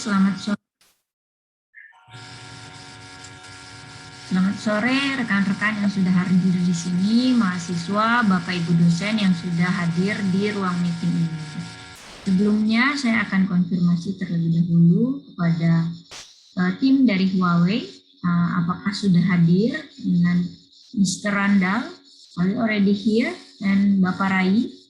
Selamat sore. Selamat sore rekan-rekan yang sudah hadir di sini, mahasiswa, Bapak Ibu dosen yang sudah hadir di ruang meeting ini. Sebelumnya saya akan konfirmasi terlebih dahulu kepada tim dari Huawei, apakah sudah hadir dengan Mr. Randall, are you already here, dan Bapak Rai.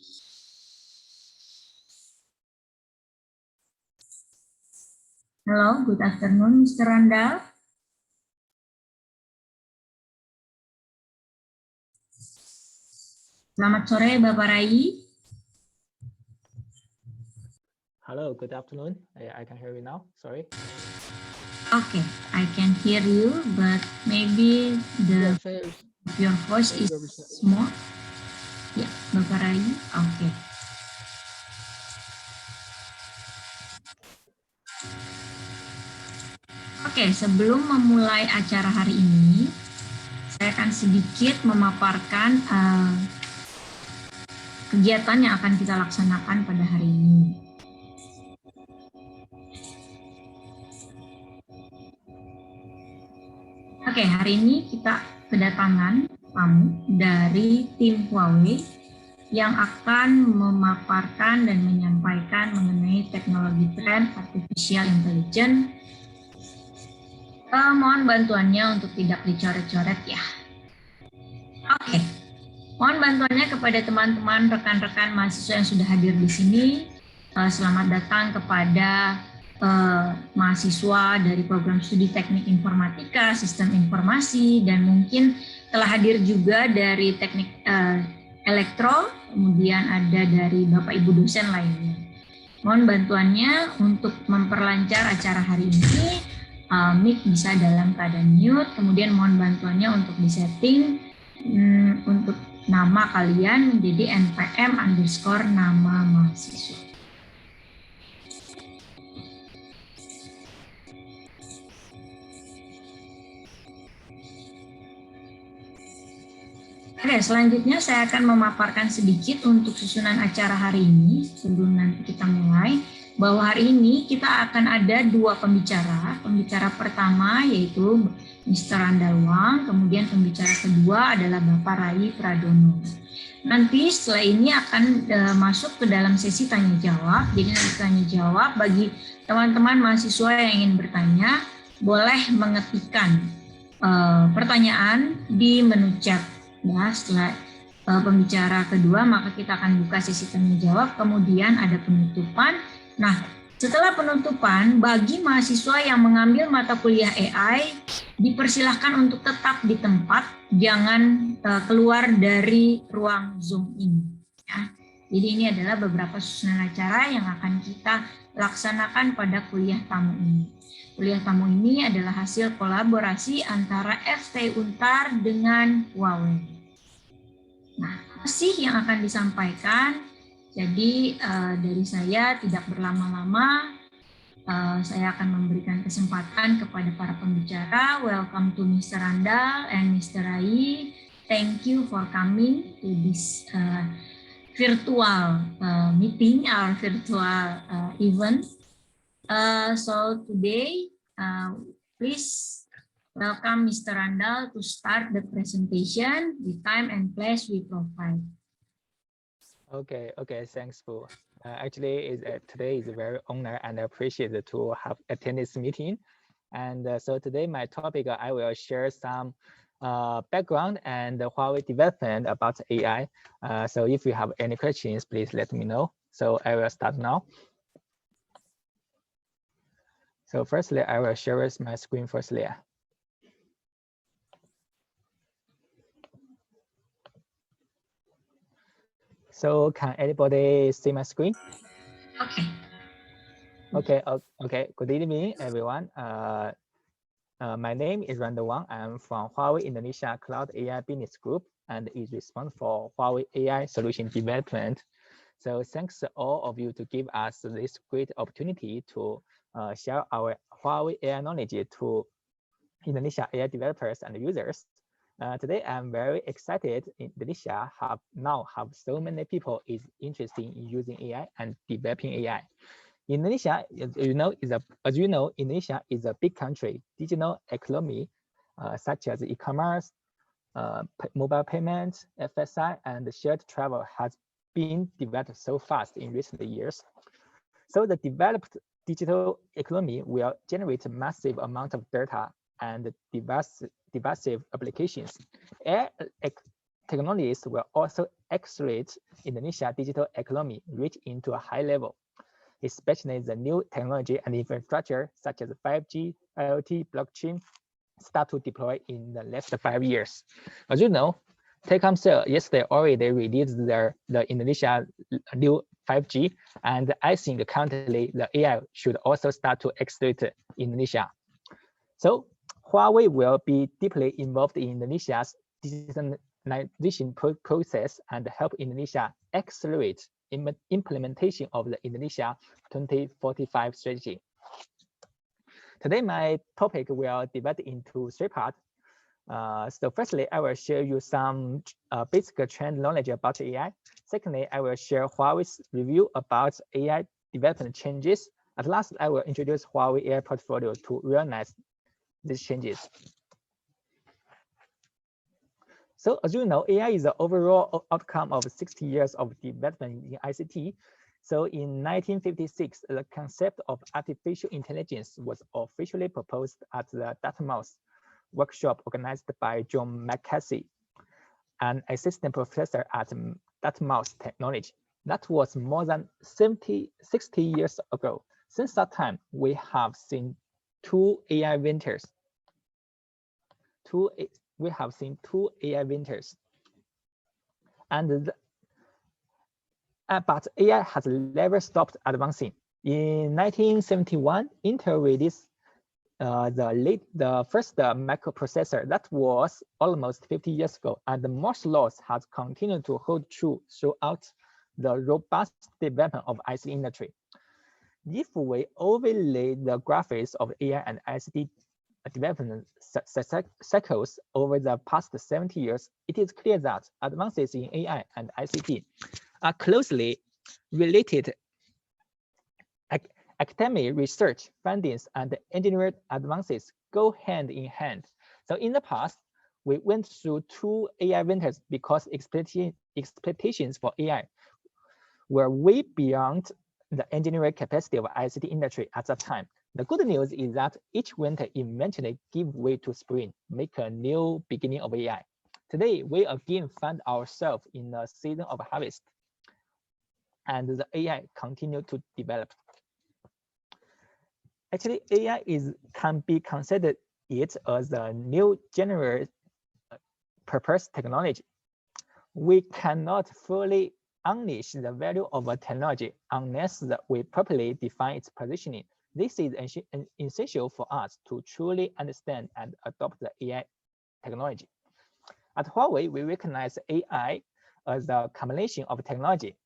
Hello, good afternoon, Mr. Randall. Selamat sore, Bapak Rai. Hello, good afternoon. I can hear you now. Sorry. Okay, I can hear you, but maybe your voice is small. Ya, Bapak Rai. Oke. Oke, sebelum memulai acara hari ini, saya akan sedikit memaparkan kegiatan yang akan kita laksanakan pada hari ini. Oke, hari ini kita kedatangan tamu dari tim Huawei yang akan memaparkan dan menyampaikan mengenai teknologi tren artificial intelligence. Mohon bantuannya untuk tidak dicoret-coret ya. Oke, mohon bantuannya kepada teman-teman rekan-rekan mahasiswa yang sudah hadir di sini. Selamat datang kepada mahasiswa dari program studi teknik informatika, sistem informasi, dan mungkin telah hadir juga dari teknik elektro, kemudian ada dari Bapak Ibu dosen lainnya. Mohon bantuannya untuk memperlancar acara hari ini. Mic bisa dalam keadaan mute, kemudian mohon bantuannya untuk disetting untuk nama kalian menjadi npm_nama mahasiswa. Oke, selanjutnya saya akan memaparkan sedikit untuk susunan acara hari ini sebelum nanti kita mulai. Bahwa hari ini kita akan ada dua pembicara. Pembicara pertama yaitu Mr. Randall Wang, kemudian pembicara kedua adalah Bapak Rai Pradono. Nanti setelah ini akan masuk ke dalam sesi tanya jawab. Jadi nanti tanya jawab bagi teman-teman mahasiswa yang ingin bertanya, boleh mengetikkan pertanyaan di menu chat. Ya, setelah pembicara kedua maka kita akan buka sesi tanya jawab, kemudian ada penutupan. Nah, setelah penutupan, bagi mahasiswa yang mengambil mata kuliah AI, dipersilahkan untuk tetap di tempat, jangan keluar dari ruang Zoom ini. Ya. Jadi ini adalah beberapa susunan acara yang akan kita laksanakan pada kuliah tamu ini. Kuliah tamu ini adalah hasil kolaborasi antara FT Untar dengan Huawei. Nah, apa sih yang akan disampaikan? Jadi dari saya tidak berlama-lama, saya akan memberikan kesempatan kepada para pembicara. Welcome to Mr. Randall and Mr. Rai. Thank you for coming to this virtual meeting, our virtual event. So today, please welcome Mr. Randall to start the presentation. The time and place we provide. Okay, thanks, Fu. Actually, today is a very honor and I appreciate to have attended this meeting. And so today my topic, I will share some background and Huawei development about AI. So if you have any questions, please let me know. So I will start now. So firstly, I will share my screen firstly. So can anybody see my screen? Okay. Okay. Good evening, everyone. My name is Randall Wang. I'm from Huawei Indonesia Cloud AI Business Group and is responsible for Huawei AI solution development. So thanks to all of you to give us this great opportunity to share our Huawei AI knowledge to Indonesia AI developers and users. Today, I'm very excited. Indonesia now have so many people is interested in using AI and developing AI. Indonesia, Indonesia is a big country. Digital economy, such as e-commerce, mobile payments, FSI, and shared travel has been developed so fast in recent years. So the developed digital economy will generate a massive amount of data and divisive applications. AI technologies will also accelerate Indonesia's digital economy reach into a high level, especially the new technology and infrastructure such as 5G, IoT, blockchain start to deploy in the next 5 years. As you know, Telkomsel yesterday already released the Indonesia new 5G, and I think currently the AI should also start to accelerate Indonesia. So Huawei will be deeply involved in Indonesia's digitalization process and help Indonesia accelerate implementation of the Indonesia 2045 strategy. Today, my topic will divide into 3 parts. So firstly, I will share you some basic trend knowledge about AI. Secondly, I will share Huawei's review about AI development changes. At last, I will introduce Huawei AI portfolio to realize these changes. So as you know, AI is the overall outcome of 60 years of development in ICT. So in 1956, the concept of artificial intelligence was officially proposed at the Dartmouth workshop organized by John McCarthy, an assistant professor at Dartmouth Technology. That was more than 60 years ago. Since that time, we have seen 2 AI winters. We have seen 2 AI winters. And but AI has never stopped advancing. In 1971, Intel released the first microprocessor. That was almost 50 years ago, and the Moore's law has continued to hold true throughout the robust development of ICT industry. If we overlay the graphics of AI and ICT development cycles over the past 70 years, it is clear that advances in AI and ICT are closely related. Academic research findings and engineering advances go hand in hand. So in the past, we went through 2 AI winters because expectations for AI were way beyond the engineering capacity of ICT industry at that time. The good news is that each winter eventually give way to spring, make a new beginning of AI. Today, we again find ourselves in a season of harvest, and the AI continue to develop. Actually, AI can be considered as a new general purpose technology. We cannot fully unleash the value of a technology unless we properly define its positioning. This is essential for us to truly understand and adopt the AI technology. At Huawei, we recognize AI as a combination of technology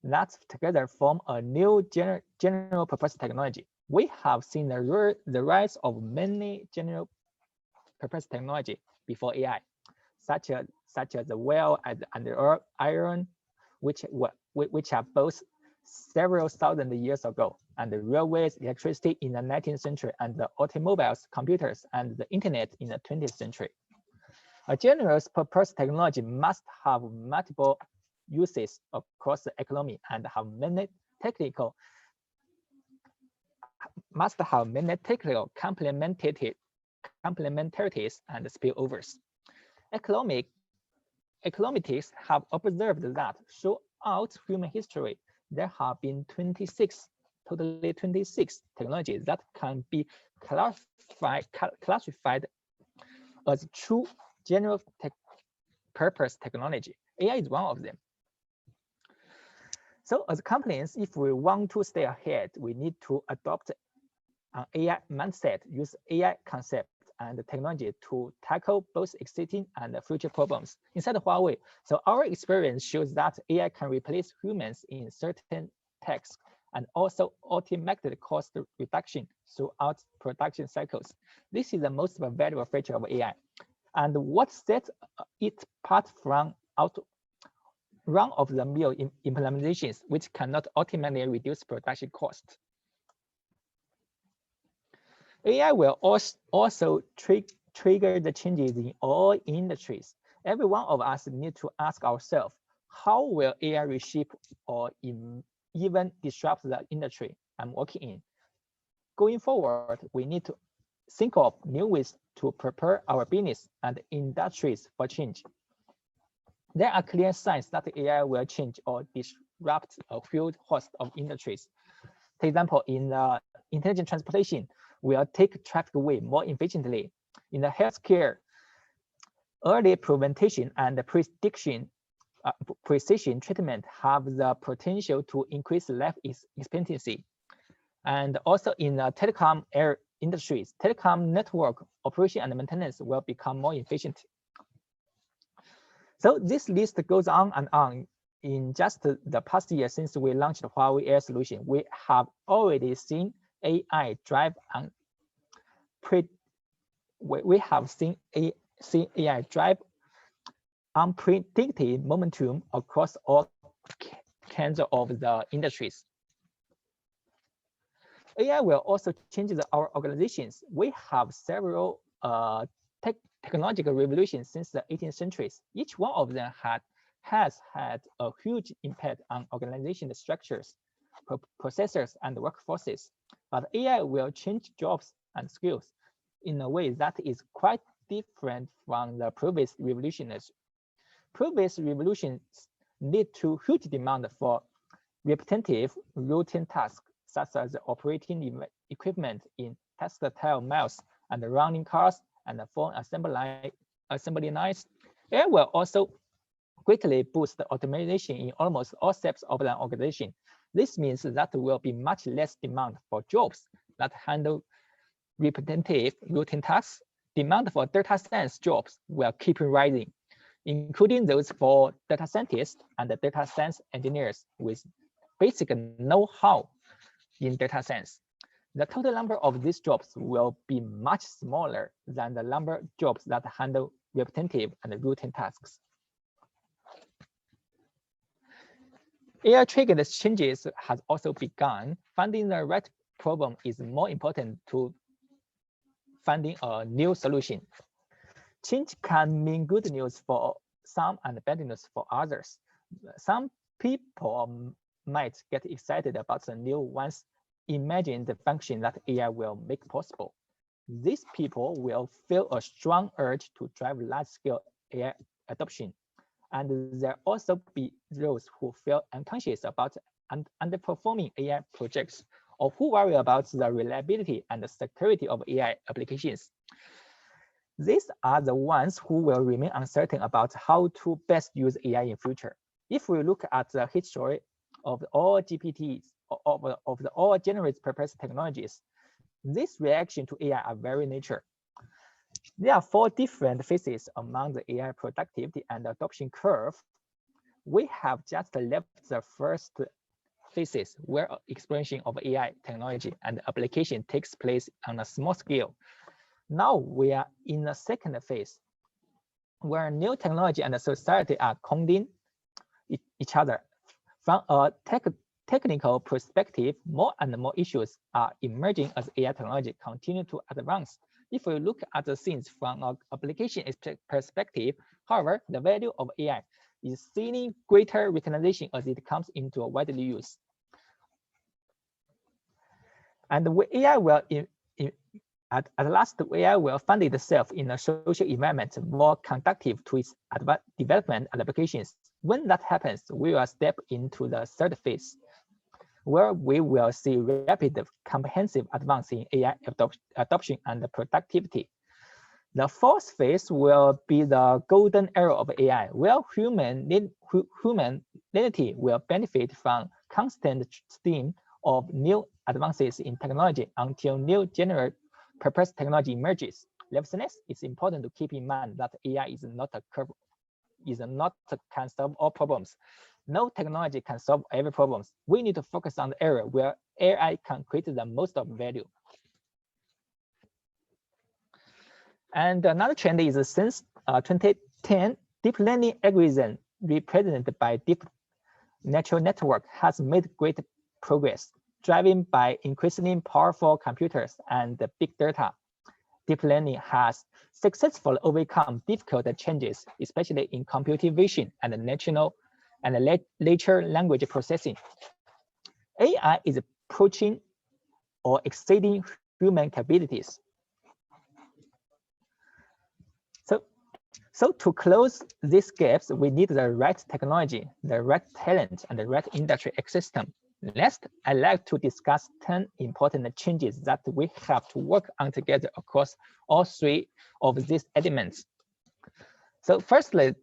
that together form a new general purpose technology. We have seen the rise of many general purpose technology before AI, such as the well and the iron, which are both several thousand years ago, and the railways, electricity in the 19th century, and the automobiles, computers, and the internet in the 20th century. A general purpose technology must have multiple uses across the economy and have many technical complementarities and spillovers. Economists have observed that throughout human history, there have been 26 technologies that can be classified as true general purpose technology. AI is one of them. So as companies, if we want to stay ahead, we need to adopt an AI mindset, use AI concept and technology to tackle both existing and future problems. Inside Huawei, so our experience shows that AI can replace humans in certain tasks and also automatic cost reduction throughout production cycles. This is the most valuable feature of AI. And what sets it apart from run-of-the-mill implementations, which cannot ultimately reduce production costs. AI will also trigger the changes in all industries. Every one of us need to ask ourselves, how will AI reshape or even disrupt the industry I'm working in? Going forward, we need to think of new ways to prepare our business and industries for change. There are clear signs that AI will change or disrupt a huge host of industries. For example, in intelligent transportation, will take traffic away more efficiently. In the healthcare, early prevention and precision treatment have the potential to increase life expectancy. And also in the telecom industries, telecom network operation and maintenance will become more efficient. So this list goes on and on. In just the past year since we launched the Huawei AI solution, we have already seen AI drive and we have seen AI drive unpredicted momentum across all kinds of the industries. AI will also change our organizations. We have several technological revolutions since the 18th centuries. Each one of them has had a huge impact on organizational structures, processors, and workforces. But AI will change jobs and skills in a way that is quite different from the previous revolutions. Previous revolutions lead to huge demand for repetitive routine tasks, such as operating equipment in textile mills and running cars and phone assembly lines. AI will also greatly boost the automation in almost all steps of the organization. This means that there will be much less demand for jobs that handle repetitive routine tasks. Demand for data science jobs will keep rising, including those for data scientists and data science engineers with basic know-how in data science. The total number of these jobs will be much smaller than the number of jobs that handle repetitive and routine tasks. AI-triggered changes has also begun. Finding the right problem is more important to finding a new solution. Change can mean good news for some and bad news for others. Some people might get excited about the new ones, imagine the function that AI will make possible. These people will feel a strong urge to drive large-scale AI adoption. And there also be those who feel unconscious about underperforming AI projects or who worry about the reliability and the security of AI applications. These are the ones who will remain uncertain about how to best use AI in future. If we look at the history of all GPTs, of the all generative purpose technologies, this reaction to AI are very nature. There are 4 different phases among the AI productivity and adoption curve. We have just left the first phases where exploration of AI technology and application takes place on a small scale. Now we are in the second phase where new technology and society are combining each other. From a technical perspective, more and more issues are emerging as AI technology continue to advance. If we look at the things from an application perspective, however, the value of AI is seeing greater recognition as it comes into a widely use. And AI will, at last, AI will find itself in a social environment more conducive to its development and applications. When that happens, we will step into the third phase, where we will see rapid, comprehensive advance in AI adoption and productivity. The fourth phase will be the golden era of AI, where humanity will benefit from constant stream of new advances in technology until new general purpose technology emerges. Nevertheless, it's important to keep in mind that AI is not can solve all problems. No technology can solve every problem. We need to focus on the area where AI can create the most of value. And another trend is since 2010, deep learning algorithm represented by deep neural network has made great progress. driven by increasingly powerful computers and big data. Deep learning has successfully overcome difficult changes, especially in computer vision and natural language processing. AI is approaching or exceeding human capabilities. So to close these gaps, we need the right technology, the right talent, and the right industry ecosystem. Next, I'd like to discuss 10 important changes that we have to work on together across all three of these elements. So firstly,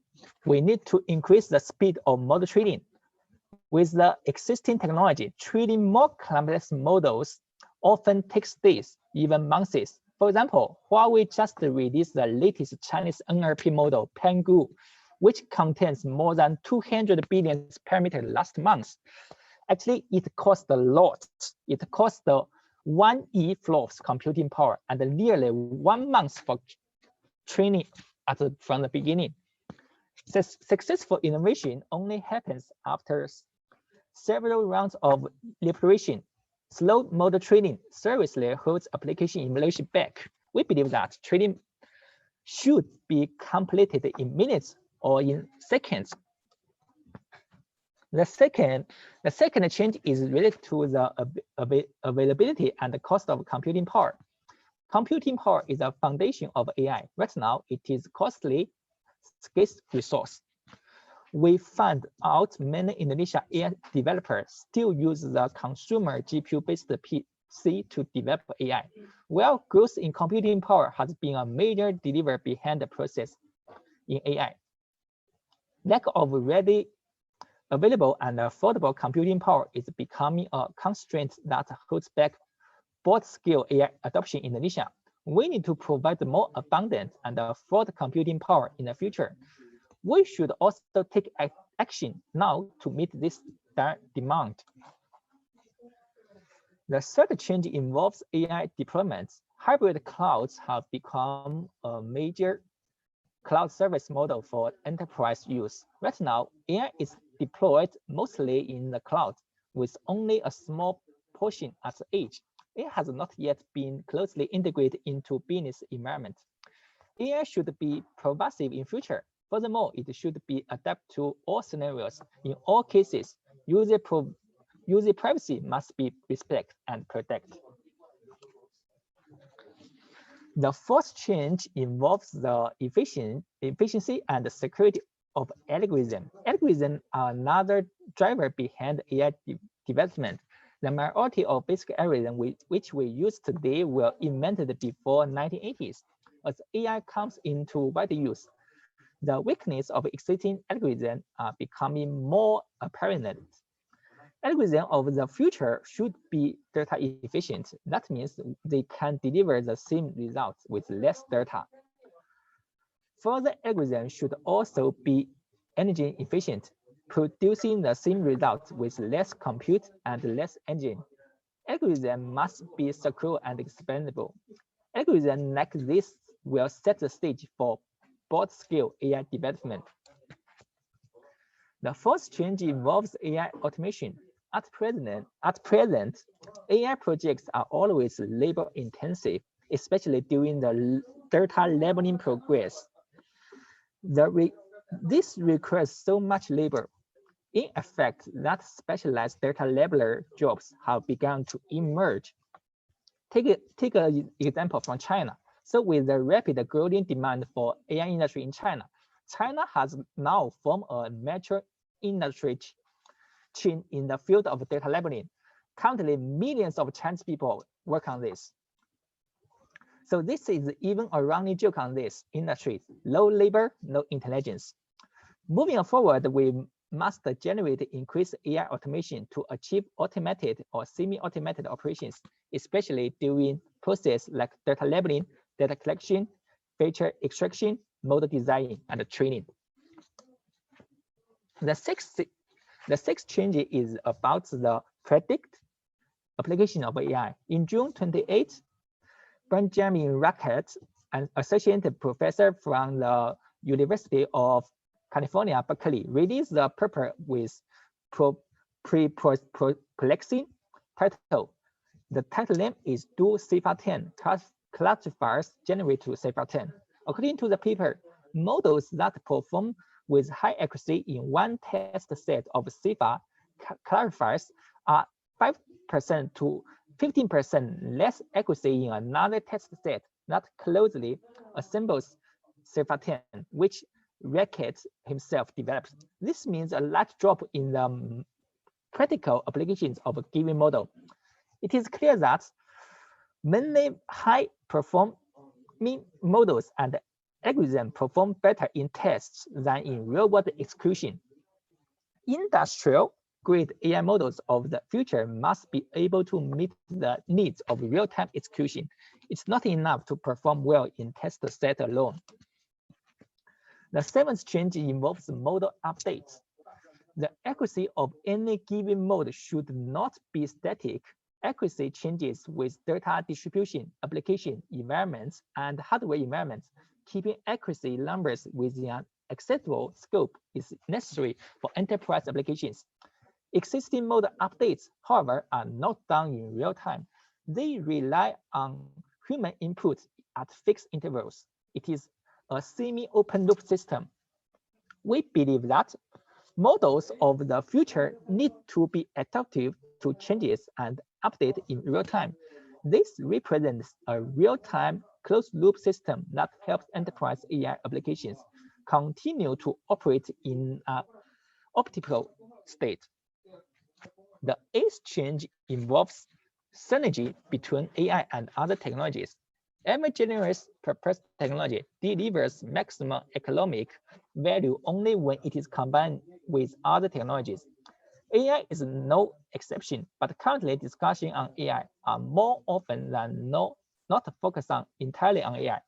we need to increase the speed of model training. With the existing technology, training more complex models often takes days, even months. For example, Huawei just released the latest Chinese NLP model, Pangu, which contains more than 200 billion parameters last month. Actually, it cost a lot. It cost 1 E-flops computing power and nearly 1 month for training from the beginning. Successful innovation only happens after several rounds of iteration. Slow model training seriously holds application emulation back. We believe that training should be completed in minutes or in seconds. The second change is related to the availability and the cost of computing power. Computing power is a foundation of AI. Right now, it is costly, scarce resource. We found out many Indonesia AI developers still use the consumer GPU-based PC to develop AI. While growth in computing power has been a major driver behind the process in AI. Lack of ready available and affordable computing power is becoming a constraint that holds back broad-scale AI adoption in Indonesia. We need to provide more abundant and affordable computing power in the future. We should also take action now to meet this demand. The third change involves AI deployments. Hybrid clouds have become a major cloud service model for enterprise use. Right now, AI is deployed mostly in the cloud with only a small portion at the edge. It has not yet been closely integrated into business environment. AI should be pervasive in future. Furthermore, it should be adapted to all scenarios. In all cases, user privacy must be respected and protected. The fourth change involves the efficiency and the security of algorithms. Algorithms are another driver behind AI development. The majority of basic algorithms which we use today were invented before 1980s. As AI comes into wide use, the weakness of existing algorithms are becoming more apparent. Algorithms of the future should be data efficient. That means they can deliver the same results with less data. Further algorithms should also be energy efficient, producing the same results with less compute and less engine. Algorithms must be secure and explainable. Algorithms like this will set the stage for broad-scale AI development. The fourth change involves AI automation. At present, AI projects are always labor-intensive, especially during the data labeling progress. This requires so much labor. In effect, that specialized data labeler jobs have begun to emerge. Take an example from China. So with the rapid growing demand for AI industry in China, China has now formed a mature industry chain in the field of data labeling. Currently, millions of Chinese people work on this. So this is even a running joke on this industry: low labor, no intelligence. Moving forward, we must generate increased AI automation to achieve automated or semi-automated operations, especially during processes like data labeling, data collection, feature extraction, model design, and training. The sixth change is about the predict application of AI. In June 28, Benjamin Rackett, an associate professor from the University of California, Berkeley, released the paper with perplexing title. The title name is Do CIFAR 10 Classifiers Generate to CIFAR 10. According to the paper, models that perform with high accuracy in one test set of CIFAR classifiers are 5% to 15% less accuracy in another test set that closely assembles CIFAR 10, which Racket himself developed. This means a large drop in the practical applications of a given model. It is clear that many high-performing models and algorithms perform better in tests than in real-world execution. Industrial-grade AI models of the future must be able to meet the needs of real-time execution. It's not enough to perform well in test set alone. The seventh change involves model updates. The accuracy of any given model should not be static. Accuracy changes with data distribution, application environments, and hardware environments. Keeping accuracy numbers within an acceptable scope is necessary for enterprise applications. Existing model updates, however, are not done in real time. They rely on human input at fixed intervals. It is a semi-open loop system. We believe that models of the future need to be adaptive to changes and update in real time. This represents a real-time closed-loop system that helps enterprise AI applications continue to operate in an optimal state. The eighth change involves synergy between AI and other technologies. Every generous purpose technology delivers maximum economic value only when it is combined with other technologies. AI is no exception, but currently discussions on AI are more often than not focused entirely on AI,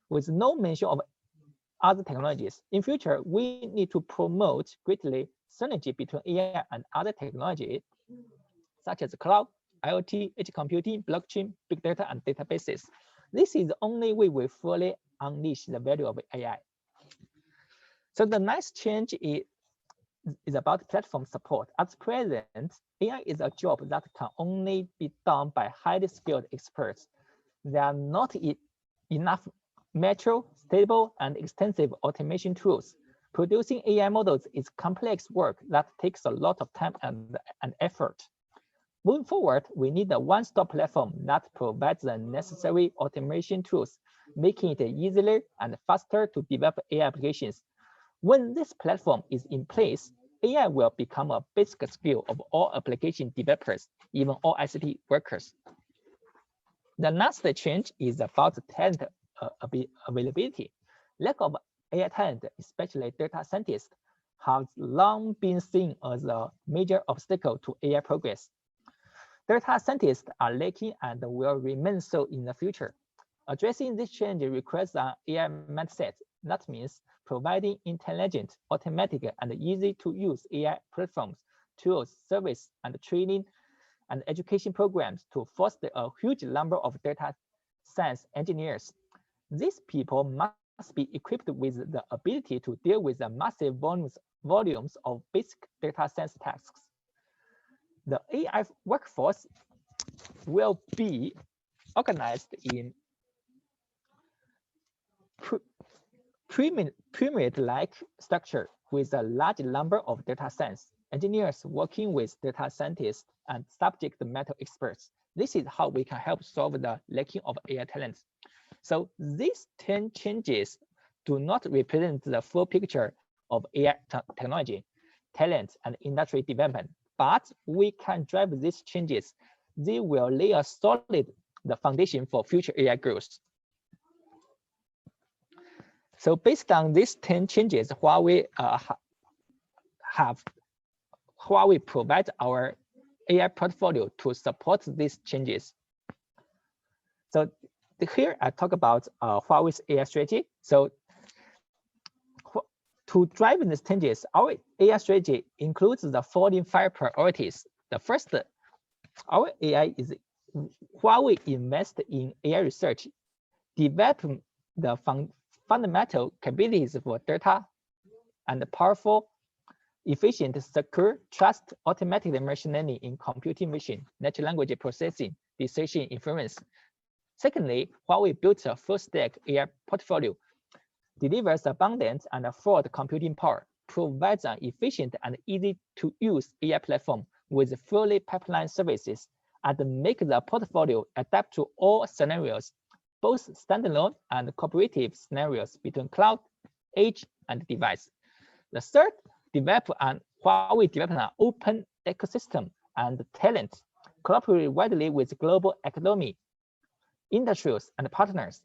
with no mention of other technologies. In future, we need to promote greatly synergy between AI and other technologies, such as cloud, IoT, edge computing, blockchain, big data, and databases. This is the only way we fully unleash the value of AI. So the next change is about platform support. At present, AI is a job that can only be done by highly skilled experts. There are not enough mature, stable, and extensive automation tools. Producing AI models is complex work that takes a lot of time and effort. Moving forward, we need a one-stop platform that provides the necessary automation tools, making it easier and faster to develop AI applications. When this platform is in place, AI will become a basic skill of all application developers, even all ICT workers. The next change is about talent availability. Lack of AI talent, especially data scientists, has long been seen as a major obstacle to AI progress. Data scientists are lacking and will remain so in the future. Addressing this change requires an AI mindset. That means providing intelligent, automatic, and easy-to-use AI platforms, tools, service, and training and education programs to foster a huge number of data science engineers. These people must be equipped with the ability to deal with the massive volumes of basic data science tasks. The AI workforce will be organized in pyramid-like structure with a large number of data science engineers working with data scientists and subject matter experts. This is how we can help solve the lacking of AI talents. So these 10 changes do not represent the full picture of AI technology, talent, and industry development, but we can drive these changes. They will lay a solid foundation for future AI growth. So based on these 10 changes, Huawei provide our AI portfolio to support these changes. So here I talk about Huawei's AI strategy. So to drive these changes, our AI strategy includes the following 5 priorities. The first, our AI is Huawei invest in AI research, develop the fundamental capabilities for data and powerful efficient, secure, trust, automatic machine learning in computing vision, natural language processing, decision inference. Secondly, Huawei built a full-stack AI portfolio, delivers abundant and affordable computing power, provides an efficient and easy-to-use AI platform with fully pipeline services, and make the portfolio adapt to all scenarios, both standalone and cooperative scenarios between cloud, edge, and device. The third, Huawei developed an open ecosystem and talent, cooperate widely with global academy, industries, and partners.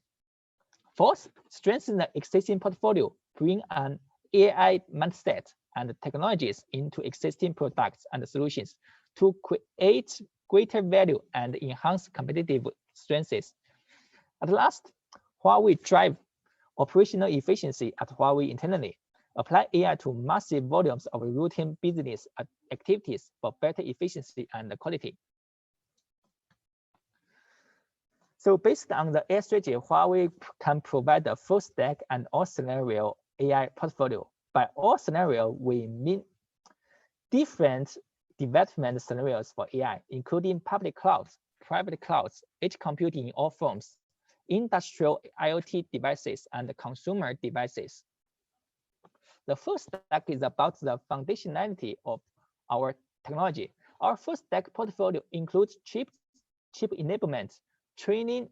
Fourth, strengthen the existing portfolio, bring an AI mindset and technologies into existing products and solutions to create greater value and enhance competitive strengths. At last, Huawei drive operational efficiency at Huawei internally, apply AI to massive volumes of routine business activities for better efficiency and quality. So based on the AI strategy, Huawei can provide a full stack and all scenario AI portfolio. By all scenario, we mean different development scenarios for AI, including public clouds, private clouds, edge computing in all forms, industrial IoT devices, and consumer devices. The first stack is about the functionality of our technology. Our full stack portfolio includes chip enablement, training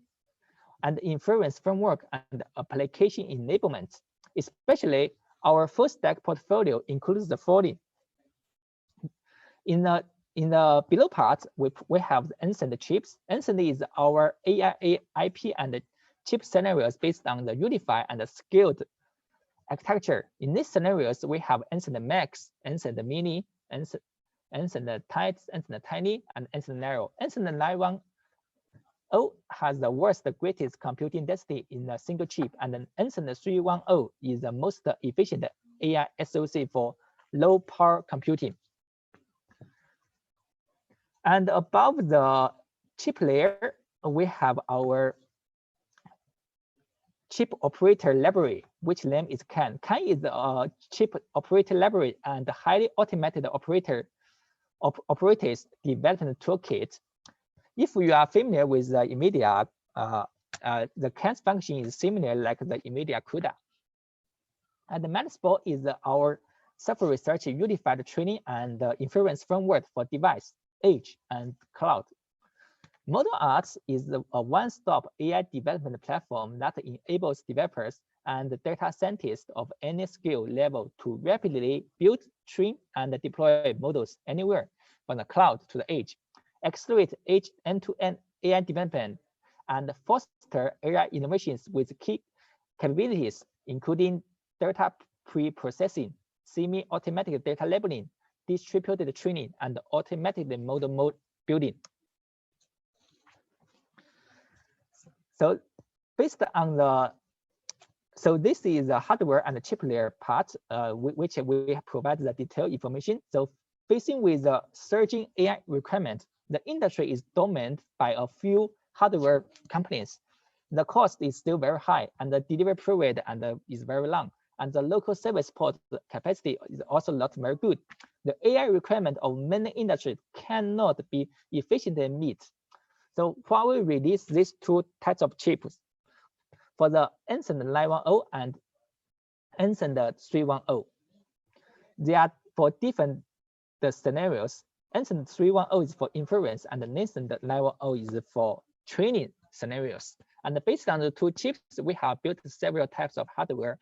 and inference framework, and application enablement. Especially, our full stack portfolio includes the following. In the below part, we have the Ansend chips. Ansend is our AI IP and chip scenarios based on the unified and scaled architecture. In these scenarios, we have Ansend Max, Ansend Mini, Ansend Tight, Ansend Tiny, and Ansend Narrow. Ansend 910 has the world's greatest computing density in a single chip, and then Ansend 310 is the most efficient AI SoC for low power computing. And above the chip layer, we have our chip operator library, which name is CAN. CAN is a chip operator library and highly automated operators development toolkit. If you are familiar with the NVIDIA, the CAN function is similar like the NVIDIA CUDA. And the Manifold is our software research unified training and inference framework for device, edge, and cloud. ModelArts is a one-stop AI development platform that enables developers and data scientists of any skill level to rapidly build, train, and deploy models anywhere from the cloud to the edge, accelerate edge end-to-end AI development, and foster AI innovations with key capabilities, including data pre-processing, semi-automatic data labeling, distributed training, and automatic model building. So based on so this is the hardware and the chip layer part, which we provide the detailed information. So facing with the surging AI requirement, the industry is dominated by a few hardware companies. The cost is still very high, and the delivery period is very long, and the local service support capacity is also not very good. The AI requirement of many industries cannot be efficiently met. So Huawei released these two types of chips for the Ansend 910 and Ansend 310. They are for different scenarios. Ansend 310 is for inference, and Ansend 910 is for training scenarios. And based on the two chips, we have built several types of hardware,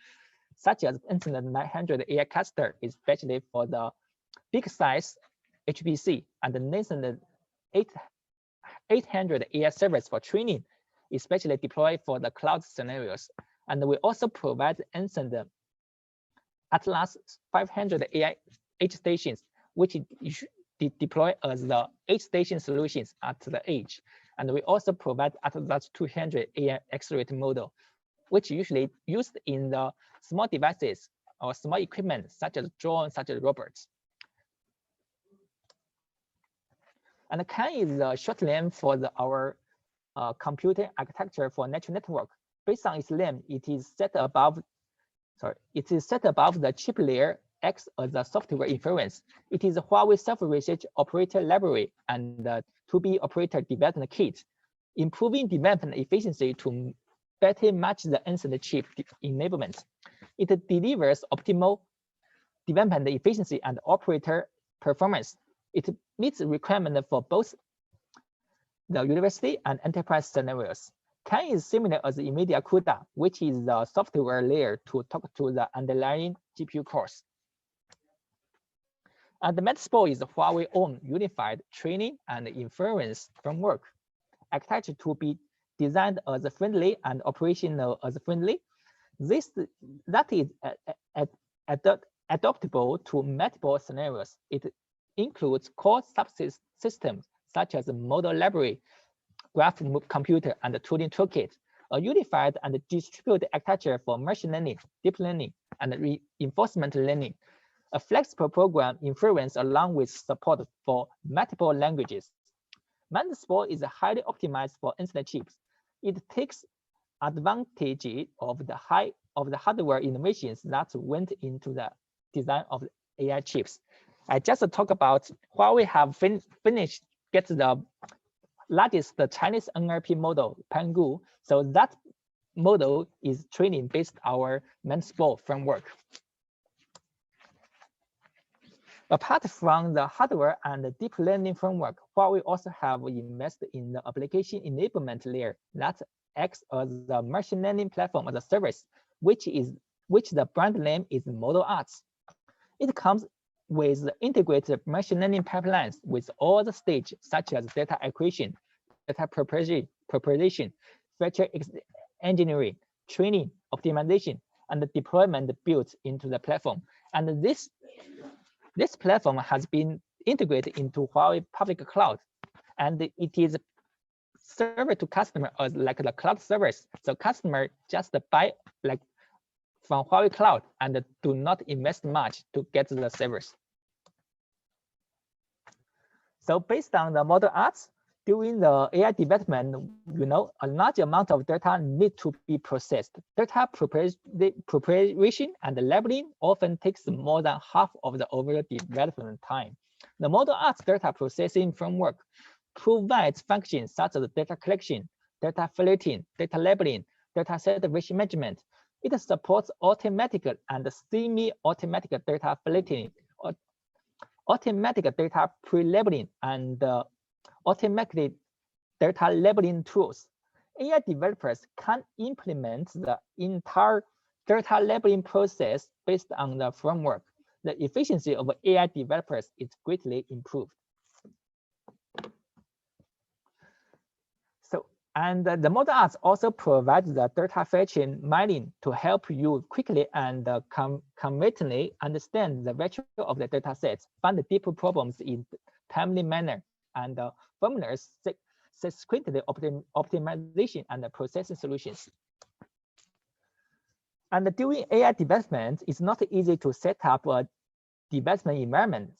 such as Ansend 900 AI cluster, especially for the big size HPC, and the Ansend 800 AI servers for training, especially deployed for the cloud scenarios. And we also provide Ansend Atlas 500 AI edge stations, which deploy as the edge station solutions at the edge. And we also provide Atlas 200 AI accelerator model, which usually used in the small devices or small equipment, such as drones, such as robots. And CAN is a short name for our computer architecture for natural network. Based on its name, it is set above the chip layer acts as a software inference. It is a Huawei self-research operator library and to-be operator development kit, improving development efficiency to better match the instant chip enablement. It delivers optimal development efficiency and operator performance. It meets requirements for both the university and enterprise scenarios. CAN is similar as NVIDIA CUDA, which is the software layer to talk to the underlying GPU cores. And the Metspore is Huawei's own unified training and inference framework, architecture to be designed as friendly and operational as friendly. That is adaptable to multiple scenarios. It includes core subsystems such as model library, graph computer, and the tooling toolkit, a unified and distributed architecture for machine learning, deep learning, and reinforcement learning, a flexible program inference along with support for multiple languages. Metspore is highly optimized for instant chips. It takes advantage of the hardware innovations that went into the design of AI chips. I just talked about Huawei have finished get the largest Chinese NLP model, Pangu. So that model is training based our Metspore framework. Apart from the hardware and the deep learning framework, Huawei also have invested in the application enablement layer that acts as the machine learning platform as a service, which the brand name is ModelArts. It comes with integrated machine learning pipelines with all the stages such as data acquisition, data preparation, feature engineering, training, optimization, and the deployment built into the platform. And this platform has been integrated into Huawei public cloud, and it is served to customer as like the cloud service. So customer just buy like from Huawei cloud and do not invest much to get the service. So based on the ModelArts, during the AI development, a large amount of data need to be processed. Data preparation and labeling often takes more than half of the overall development time. The ModelArts data processing framework provides functions such as data collection, data filtering, data labeling, data set management. It supports automatic and semi-automatic data filtering, automatic data pre-labeling, and automatic data labeling tools. AI developers can implement the entire data labeling process based on the framework. The efficiency of AI developers is greatly improved. And the ModelArts also provides the data fetching mining to help you quickly and conveniently understand the value of the data sets, find the deeper problems in timely manner, and formulas subsequently optimization and processing solutions. And during AI development, it's not easy to set up a development environment.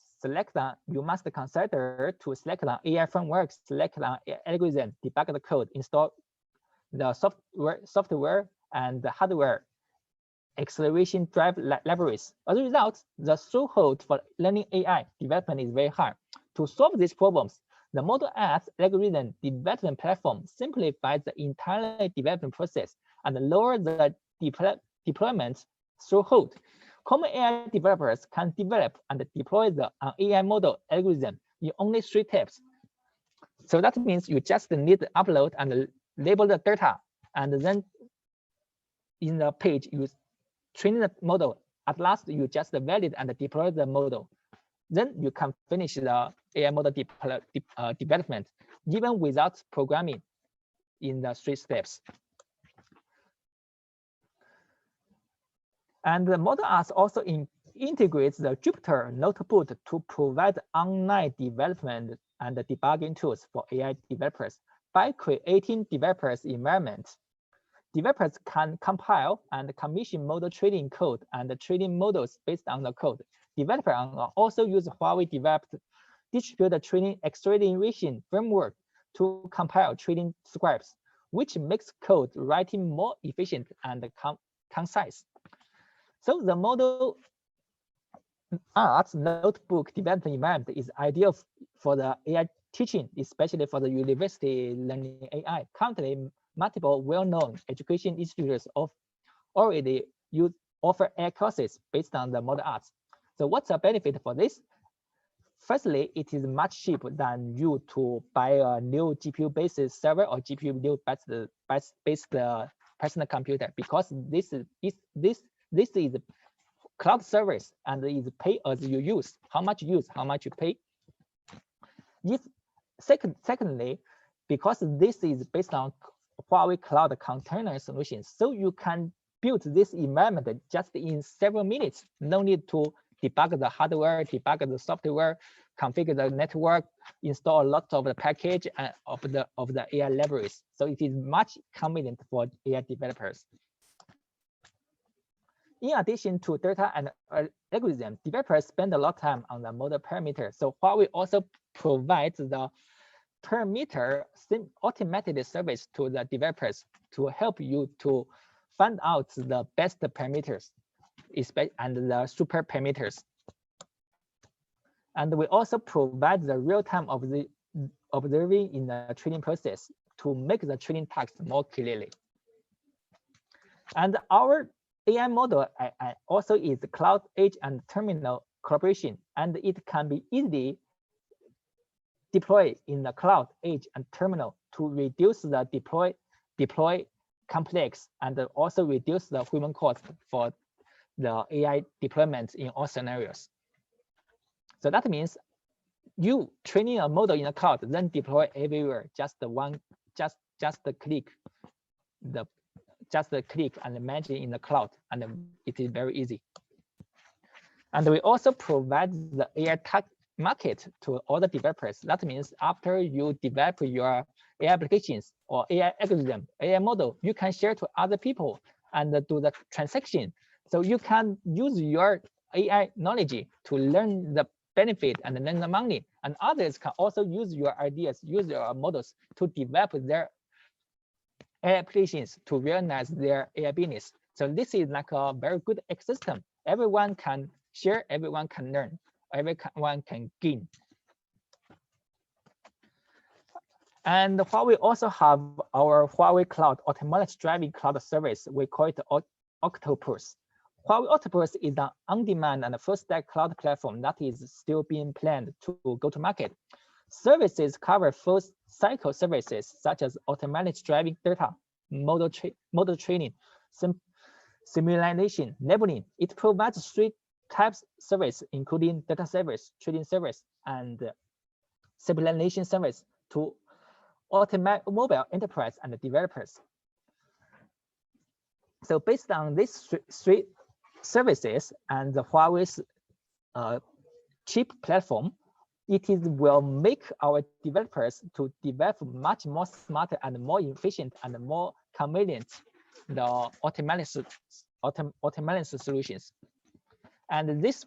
You must consider to select an AI framework, select an algorithm, debug the code, install the software and the hardware acceleration drive libraries. As a result, the threshold for learning AI development is very high. To solve these problems, the ModelArts algorithm development platform simplifies the entire development process and lowers the deployment threshold. Common AI developers can develop and deploy the AI model algorithm in only 3 steps. So that means you just need to upload and label the data, and then in the page you train the model. At last, you just validate and deploy the model. Then you can finish the AI model development, even without programming in the 3 steps. And the ModelArts also integrates the Jupyter Notebook to provide online development and debugging tools for AI developers. By creating developers environments, developers can compile and commission model training code and training models based on the code. Developers also use Huawei developed distributed training acceleration framework to compile training scripts, which makes code writing more efficient and concise. So the arts notebook development environment is ideal for the AI teaching, especially for the university learning AI. Currently, multiple well-known education institutes already offer AI courses based on the model arts. So what's the benefit for this? Firstly, it is much cheaper than you to buy a new GPU-based server or GPU-based personal computer, because this is cloud service and is pay as you use. How much you use, how much you pay. Secondly, because this is based on Huawei Cloud Container Solutions, so you can build this environment just in several minutes. No need to debug the hardware, debug the software, configure the network, install a lot of the package of the AI libraries. So it is much convenient for AI developers. In addition to data and algorithm, developers spend a lot of time on the model parameter. So Huawei also provides the parameter automated service to the developers to help you to find out the best parameters and the super parameters. And we also provide the real-time of the observing in the training process to make the training tasks more clearly. And our AI model also is cloud, edge, and terminal collaboration, and it can be easily deployed in the cloud, edge, and terminal to reduce the deploy complex and also reduce the human cost for the AI deployment in all scenarios. So that means you training a model in the cloud, then deploy everywhere, just click and manage in the cloud, and it is very easy. And we also provide the AI tag market to all the developers. That means after you develop your AI applications or AI algorithm, AI model, you can share to other people and do the transaction. So you can use your AI knowledge to learn the benefit and learn the money, and others can also use your ideas, use your models to develop their AI applications to realize their AI business. So this is like a very good ecosystem. Everyone can share, everyone can learn, everyone can gain. And Huawei also have our Huawei Cloud Autonomous Driving Cloud Service. We call it Octopus. Huawei Octopus is an on-demand and full-stack cloud platform that is still being planned to go to market. Services cover full cycle services such as automatic driving data, model training, simulation, labeling. It provides 3 types of service, including data service, trading service, and simulation service to automobile enterprise and developers. So based on these 3 services and the Huawei's chip platform, it will make our developers to develop much more smarter and more efficient and more convenient the automatic solutions. And this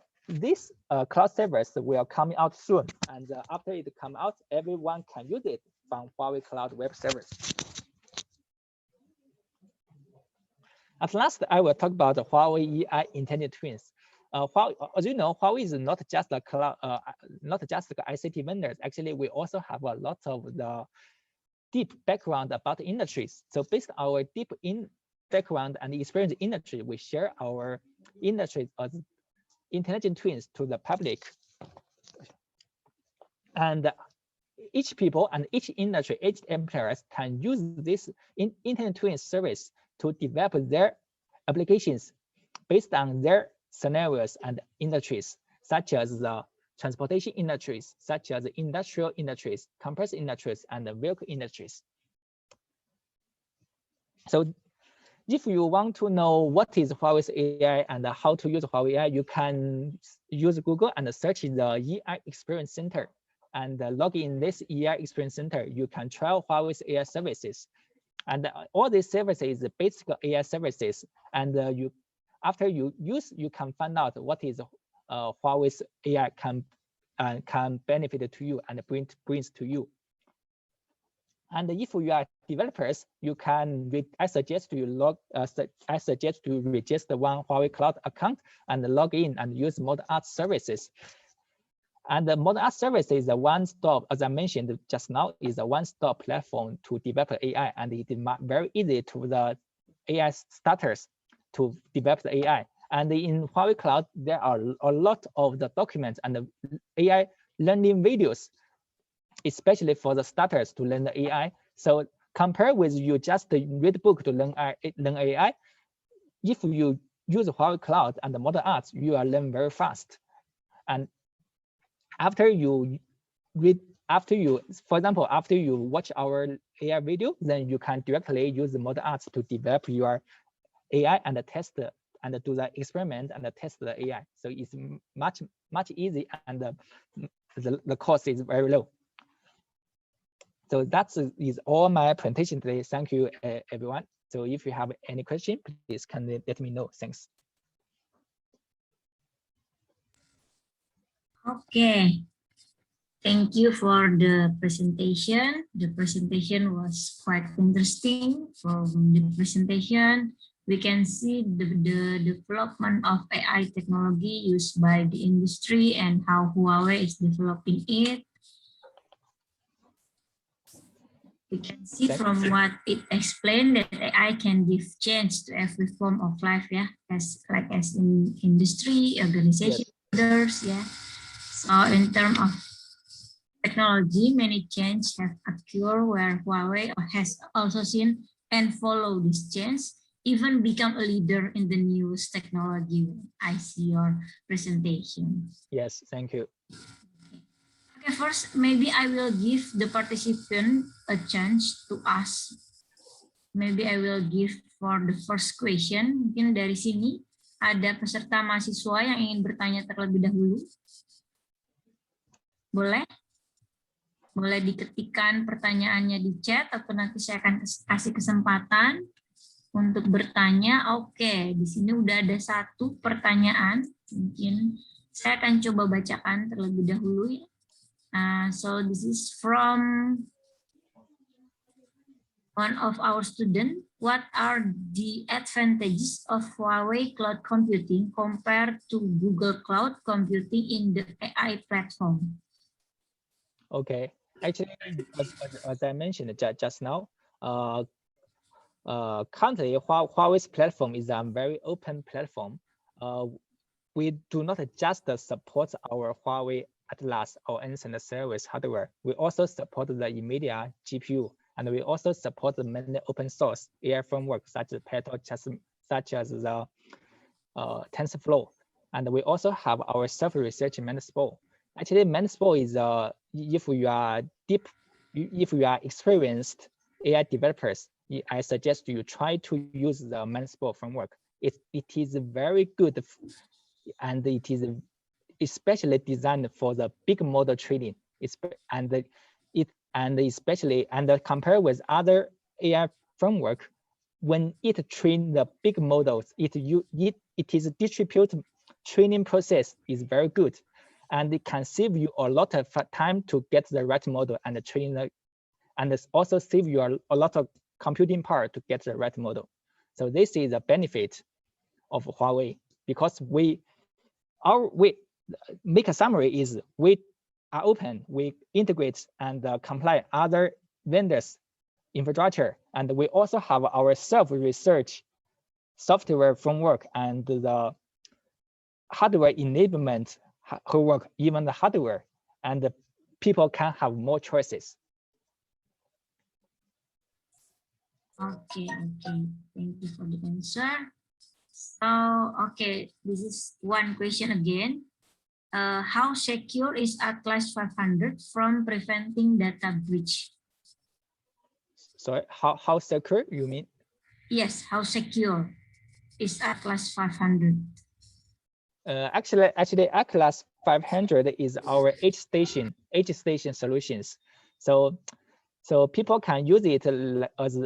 cloud service will come out soon. And after it comes out, everyone can use it from Huawei Cloud Web Service. At last, I will talk about the Huawei AI Intelligent Twins. As you know, Huawei is not just a cloud, not just the ICT vendors. Actually, we also have a lot of the deep background about industries. So based on our deep background and experience in industry, we share our industry as intelligent twins to the public. And each people and each industry, each employers can use this intelligent twin service to develop their applications based on their scenarios and industries, such as the transportation industries, such as the industrial industries, compressor industries, and the vehicle industries. So if you want to know what is Huawei's AI and how to use Huawei AI, you can use Google and search the AI Experience Center and log in this AI Experience Center. You can try Huawei's AI services. And all these services is basic AI services. And after you use, you can find out what is Huawei's AI can benefit to you and brings to you. And if you are developers, you can. I suggest you I suggest to register one Huawei Cloud account and log in and use ModArt services. And the ModArt service is a one-stop, as I mentioned just now, is a one-stop platform to develop AI, and it is very easy to the AI starters to develop the AI. And in Huawei Cloud, there are a lot of the documents and the AI learning videos, especially for the starters to learn the AI. So compared with you just read book to learn AI, if you use Huawei Cloud and the ModArt, you will learn very fast. And after you read, for example, after you watch our AI video, then you can directly use the ModArt to develop your AI and test and do the experiment and test the AI. So it's much easy, and the cost is very low. So that is all my presentation today. Thank you, everyone. So if you have any question, please can let me know. Thanks. Okay. Thank you for the presentation. The presentation was quite interesting. From the presentation, we can see the development of AI technology used by the industry and how Huawei is developing it. We can see from what it explained that AI can give change to every form of life, yeah, as in industry, organization, others, yeah. So in terms of technology, many changes have occurred where Huawei has also seen and followed this change, even become a leader in the newest technology. I see your presentation. Yes, thank you. Okay, first, maybe I will give the participant a chance to ask. Maybe I will give for the first question. Mungkin dari sini ada peserta mahasiswa yang ingin bertanya terlebih dahulu. Boleh? Boleh diketikkan pertanyaannya di chat atau nanti saya akan kasih kesempatan untuk bertanya. Oke, di sini udah ada satu pertanyaan. Mungkin saya akan coba bacakan terlebih dahulu ya. So this is from one of our students. What are the advantages of Huawei cloud computing compared to Google Cloud Computing in the AI platform? Okay, actually, as I mentioned just now, currently Huawei's platform is a very open platform. We do not just support our Huawei Atlas or Instant Service hardware. We also support the NVIDIA GPU, and we also support many open source AI frameworks such as PyTorch, such as the TensorFlow, and we also have our self-research Manuspo. Actually, Manuspo is if you are experienced AI developers, I suggest you try to use the Manuspo framework. It is very good, and it is especially designed for the big model training. Especially compared with other AI framework, when it train the big models, it is distributed training process is very good, and it can save you a lot of time to get the right model and train and it's also save you a lot of computing power to get the right model. So this is the benefit of Huawei, because we make a summary is we are open, we integrate and comply other vendors infrastructure, and we also have our self-research software framework and the hardware enablement homework, even the hardware, and the people can have more choices. Okay, thank you for the answer. So, okay, this is one question again. How secure is Atlas 500 from preventing data breach? Sorry, how secure you mean? Yes, how secure is Atlas 500? Actually, Atlas 500 is our edge station solutions. So people can use it as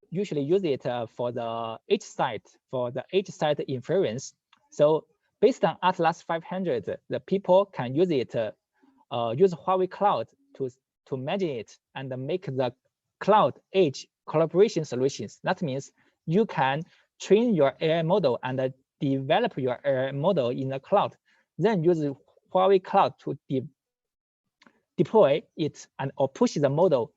usually use it for the edge side inference. So based on Atlas 500, the people can use it use Huawei Cloud to manage it and make the cloud edge collaboration solutions. That means you can train your AI model and develop your AI model in the cloud, then use Huawei Cloud to deploy it and or push the model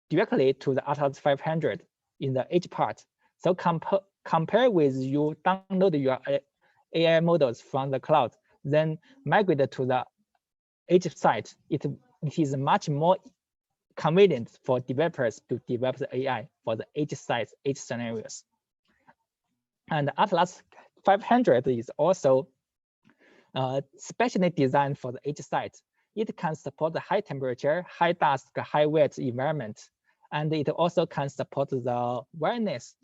directly to the Atlas 500 in the edge part. So compare with you download your AI models from the cloud, then migrate to the edge site. It is much more convenient for developers to develop the AI for the edge sites, edge scenarios. And Atlas 500 is also specially designed for the edge site. It can support the high temperature, high dust, high weight environment, and it also can support the wireless,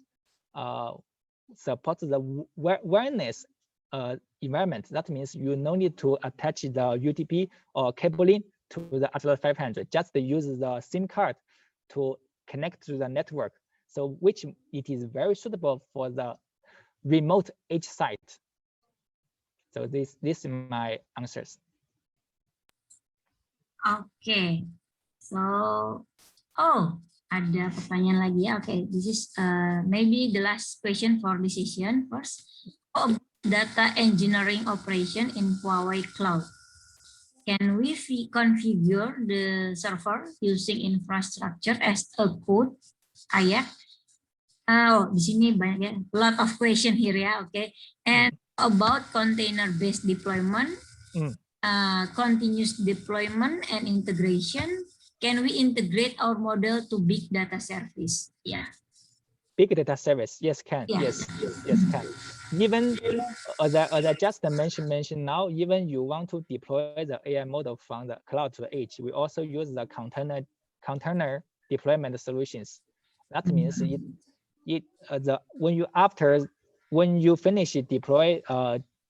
environment. That means you no need to attach the UDP or cabling to the Atlas 500. Just use the SIM card to connect to the network. So which it is very suitable for the remote edge site. So this is my answers. Okay, so ada pertanyaan lagi ya. Okay, this is maybe the last question for this session. First, data engineering operation in Huawei Cloud. Can we configure the server using infrastructure as a code ayat? Di sini banyak ya, lot of question here ya. Okay, and about container-based deployment. Continuous deployment and integration. Can we integrate our model to big data service? Yeah. Big data service, yes, can. Yeah. Yes, can. Even as I just mentioned now, even you want to deploy the AI model from the cloud to the edge, we also use the container deployment solutions. That means when you finish deploy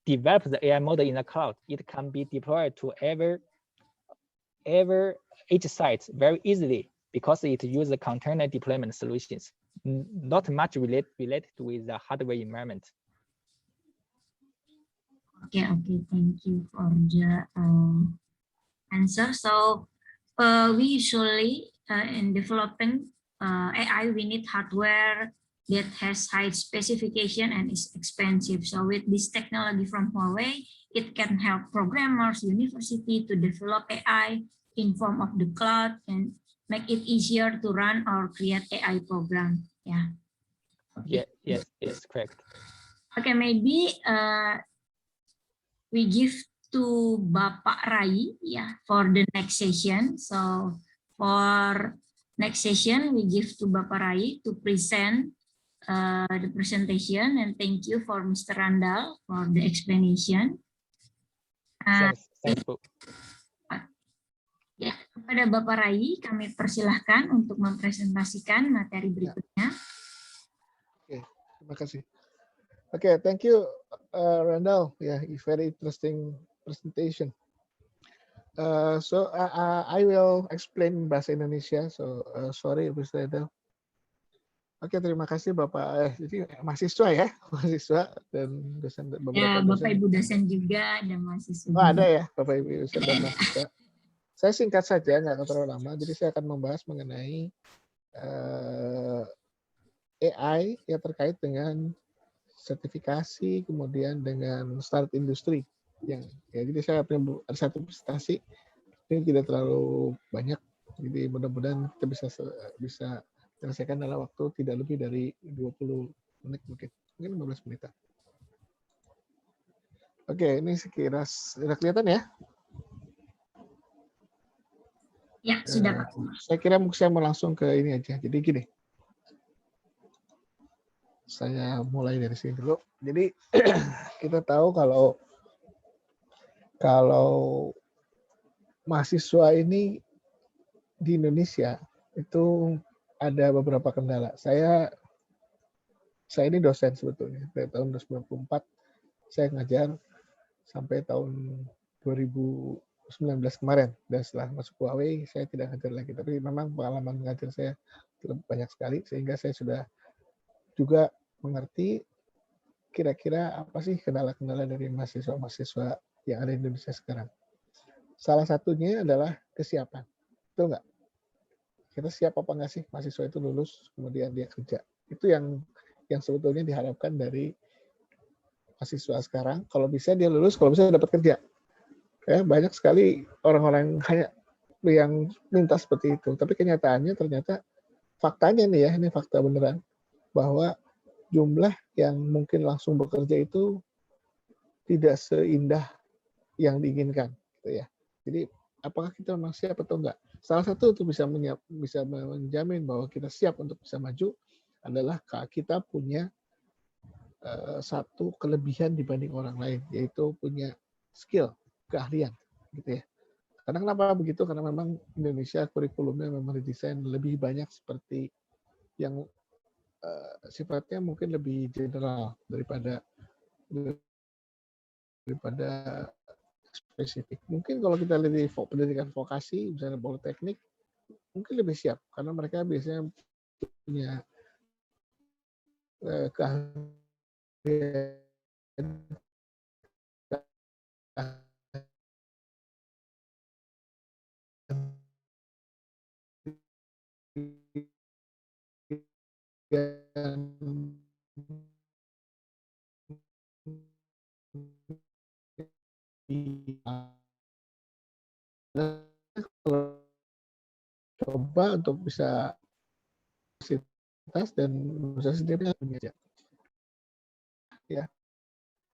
develop the AI model in the cloud, it can be deployed to every edge site very easily because it uses container deployment solutions, not much related with the hardware environment. Okay, thank you for the answer. So we usually in developing AI, we need hardware that has high specification and is expensive. So with this technology from Huawei, it can help programmers, university to develop AI in form of the cloud and make it easier to run or create AI program. Yeah. Okay. Yes, correct. Okay, maybe we give to Bapak Rai for the next session. So for next session, we give to Bapak Rai to present the presentation, and thank you for Mr. Randall for the explanation. Thanks. Ya, kepada Bapak Rai, kami persilahkan untuk mempresentasikan materi berikutnya. Oke, terima kasih. Okay, thank you, Randall. Yeah, very interesting presentation. So I will explain bahasa Indonesia. So sorry, Mr. Randall. Oke, terima kasih Bapak. Jadi mahasiswa dan dosen beberapa ya, Bapak Ibu dosen juga ada mahasiswa. Oh, ada ya, Bapak Ibu dosen dan mahasiswa. Saya singkat saja, nggak terlalu lama. Jadi saya akan membahas mengenai AI yang terkait dengan sertifikasi, kemudian dengan start industri. Ya, jadi saya punya ada satu presentasi, ini tidak terlalu banyak. Jadi mudah-mudahan kita bisa selesaikan dalam waktu tidak lebih dari 20 menit mungkin 15 menit. Oke, ini sekira sudah kelihatan ya? Ya, sudah Pak. Saya kira saya mau langsung ke ini aja. Jadi gini. Saya mulai dari sini dulu. Jadi kita tahu kalau mahasiswa ini di Indonesia itu ada beberapa kendala. Saya ini dosen sebetulnya. Dari tahun 1994 saya ngajar sampai tahun 2019 kemarin. Dan setelah masuk Huawei saya tidak ngajar lagi. Tapi memang pengalaman mengajar saya banyak sekali sehingga saya sudah juga mengerti kira-kira apa sih kendala-kendala dari mahasiswa-mahasiswa yang ada di Indonesia sekarang. Salah satunya adalah kesiapan. Betul nggak? kita siap apa nggak sih mahasiswa itu lulus kemudian dia kerja. Itu yang sebetulnya diharapkan dari mahasiswa sekarang. Kalau bisa dia lulus, kalau bisa dapat kerja. Ya, banyak sekali orang-orang hanya yang minta seperti itu. Tapi kenyataannya ternyata faktanya nih ya, ini fakta beneran, bahwa jumlah yang mungkin langsung bekerja itu tidak seindah yang diinginkan, gitu ya. Jadi apakah kita memang siap atau enggak? Salah satu untuk bisa menjamin bahwa kita siap untuk bisa maju adalah kita punya satu kelebihan dibanding orang lain, yaitu punya skill, keahlian, gitu ya. Karena kenapa begitu? Karena memang Indonesia kurikulumnya memang didesain lebih banyak seperti yang sifatnya mungkin lebih general daripada spesifik. Mungkin kalau kita lihat di pendidikan vokasi, misalnya politeknik, mungkin lebih siap karena mereka biasanya punya keahlian coba untuk bisa dan bisa sendiri aja ya,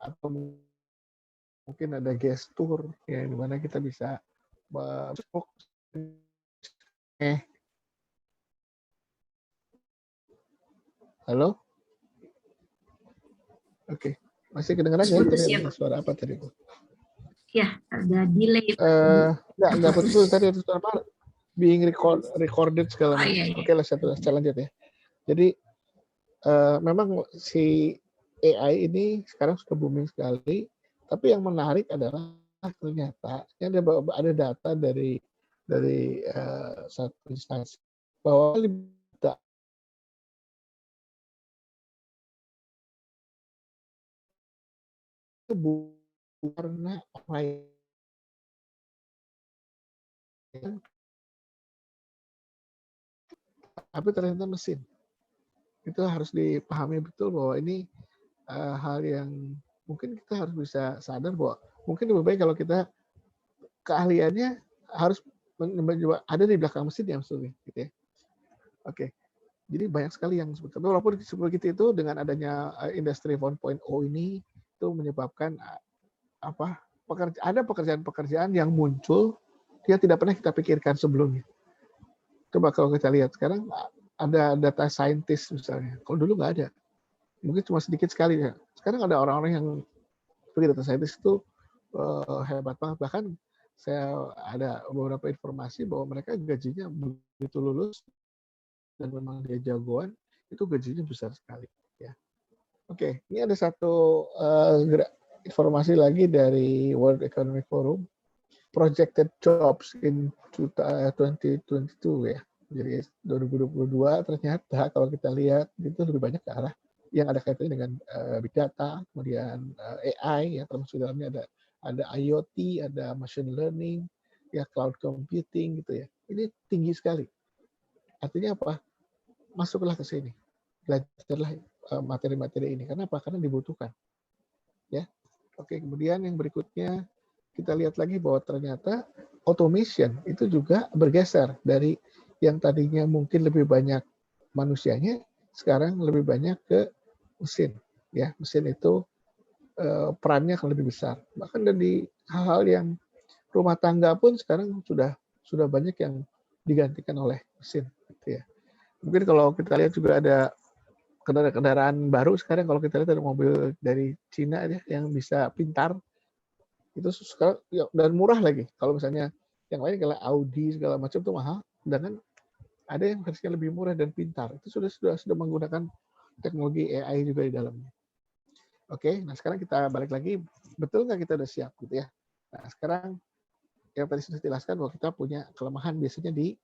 atau mungkin ada gestur ya di mana kita bisa halo, oke. Masih kedengeran ya? Tadi ada suara apa tadi? Ya, ada delay. Nggak betul tadi ada suara apa? Being recorded segala macam. Iya. Oke lah, saya lanjut ya. Jadi memang si AI ini sekarang sudah booming sekali. Tapi yang menarik adalah ternyata ada data dari satu instansi bahwa karena orang tapi ternyata mesin. Itu harus dipahami betul bahwa ini hal yang mungkin kita harus bisa sadar bahwa mungkin lebih baik kalau kita keahliannya harus ada di belakang mesin ya maksudnya, gitu ya. Oke. Jadi banyak sekali yang seperti itu. Walaupun seperti itu dengan adanya industri 1.0 ini itu menyebabkan ada pekerjaan-pekerjaan yang muncul yang tidak pernah kita pikirkan sebelumnya. Coba kalau kita lihat sekarang ada data scientist misalnya. Kalau dulu nggak ada. Mungkin cuma sedikit sekali ya. Sekarang ada orang-orang yang seperti data scientist itu hebat banget. Bahkan saya ada beberapa informasi bahwa mereka gajinya begitu lulus dan memang dia jagoan, itu gajinya besar sekali. Ya. Oke, ini ada satu informasi lagi dari World Economic Forum, projected jobs in 2022 ya. Jadi 2022 ternyata kalau kita lihat itu lebih banyak ke arah yang ada kaitannya dengan big data, kemudian AI, ya termasuk dalamnya ada IoT, ada machine learning, ya cloud computing gitu ya. Ini tinggi sekali. Artinya apa? Masuklah ke sini, belajarlah materi-materi ini. Karena apa? Karena dibutuhkan. Ya, oke. Kemudian yang berikutnya kita lihat lagi bahwa ternyata automation itu juga bergeser dari yang tadinya mungkin lebih banyak manusianya, sekarang lebih banyak ke mesin. Ya, mesin itu perannya akan lebih besar. Bahkan dari hal-hal yang rumah tangga pun sekarang sudah banyak yang digantikan oleh mesin. Gitu ya. Mungkin kalau kita lihat juga ada kendaraan baru sekarang, kalau kita lihat ada mobil dari Cina aja yang bisa pintar, itu sekarang ya, dan murah lagi. Kalau misalnya yang lain kayak Audi segala macam itu mahal, sedangkan ada yang harusnya lebih murah dan pintar. Itu sudah menggunakan teknologi AI juga di dalamnya. Oke, nah sekarang kita balik lagi, betul nggak kita udah siap gitu ya? Nah sekarang yang tadi sudah dijelaskan bahwa kita punya kelemahan biasanya di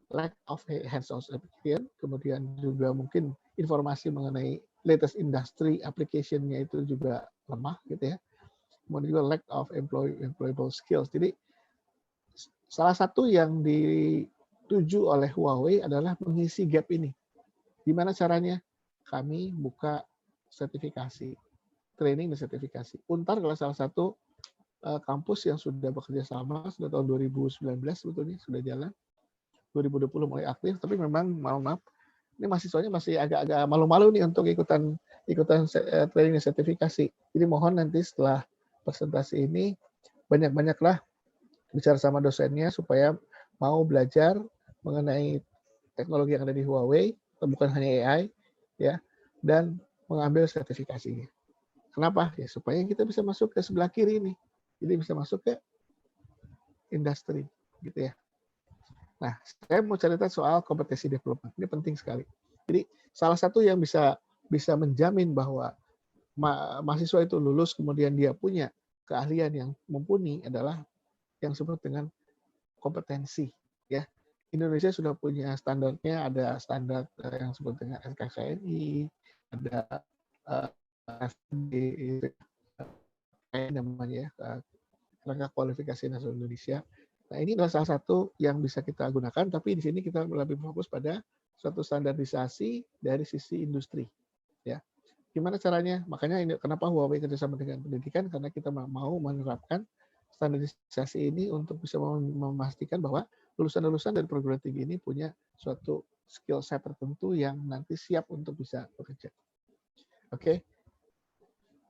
lack of hands-on experience, kemudian juga mungkin informasi mengenai latest industry application-nya itu juga lemah gitu ya. Kemudian juga lack of employable skills. Jadi salah satu yang dituju oleh Huawei adalah mengisi gap ini. Gimana caranya? Kami buka sertifikasi, training dan sertifikasi. Untar adalah salah satu kampus yang sudah bekerja sama sudah tahun 2019 sebetulnya sudah jalan. 2020 mulai aktif, tapi memang maaf, ini mahasiswanya masih agak-agak malu-malu nih untuk ikutan training dan sertifikasi. Jadi mohon nanti setelah presentasi ini banyak-banyaklah bicara sama dosennya supaya mau belajar mengenai teknologi yang ada di Huawei, bukan hanya AI, ya, dan mengambil sertifikasinya. Kenapa? Ya supaya kita bisa masuk ke sebelah kiri ini. Jadi bisa masuk ke industri, gitu ya. Nah, saya mau cerita soal kompetensi development. Ini penting sekali. Jadi salah satu yang bisa menjamin bahwa mahasiswa itu lulus kemudian dia punya keahlian yang mumpuni adalah yang disebut dengan kompetensi. Ya, Indonesia sudah punya standarnya, ada standar yang disebut dengan SKKNI, ada namanya Kerangka Kualifikasi Nasional Indonesia. Nah, ini adalah salah satu yang bisa kita gunakan, tapi di sini kita lebih fokus pada suatu standarisasi dari sisi industri. Ya, gimana caranya? Makanya ini kenapa Huawei kerjasama dengan pendidikan, karena kita mau menerapkan standarisasi ini untuk bisa memastikan bahwa lulusan-lulusan dari perguruan tinggi ini punya suatu skill set tertentu yang nanti siap untuk bisa bekerja. Oke,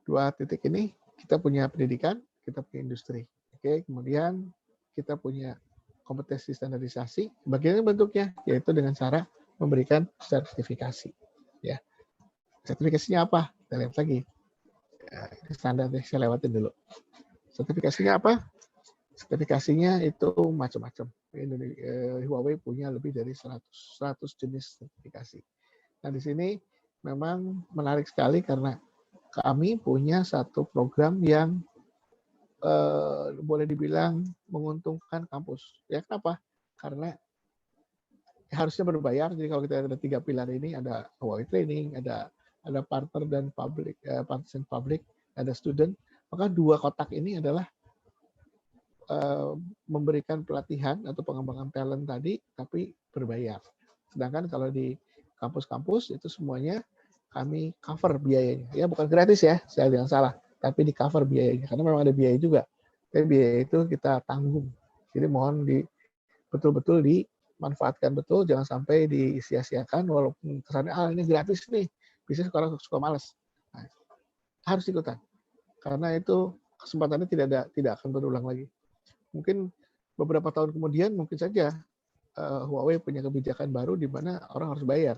2 titik ini kita punya pendidikan, kita punya industri. Oke, kemudian kita punya kompetensi standarisasi. Bagaimana bentuknya? Yaitu dengan cara memberikan sertifikasi. Ya, sertifikasinya apa? Kita lihat lagi. Standar saya lewatin dulu. Sertifikasinya apa? Sertifikasinya itu macam-macam. Huawei punya lebih dari 100 jenis sertifikasi. Nah, di sini memang menarik sekali karena kami punya satu program yang boleh dibilang menguntungkan kampus. Ya, kenapa? Karena harusnya berbayar. Jadi kalau kita ada 3 pilar ini, ada Huawei Training, ada partner dan public, partner public, ada student. Maka 2 kotak ini adalah memberikan pelatihan atau pengembangan talent tadi, tapi berbayar. Sedangkan kalau di kampus-kampus itu semuanya kami cover biayanya. Ya, bukan gratis ya, saya jangan salah. Tapi di cover biayanya, karena memang ada biaya juga. Tapi biaya itu kita tanggung. Jadi mohon betul-betul dimanfaatkan betul, jangan sampai disia-siakan, walaupun kesannya, ini gratis nih, bisa sekarang suka malas. Nah, harus ikutan. Karena itu kesempatannya tidak akan berulang lagi. Mungkin beberapa tahun kemudian, mungkin saja Huawei punya kebijakan baru di mana orang harus bayar.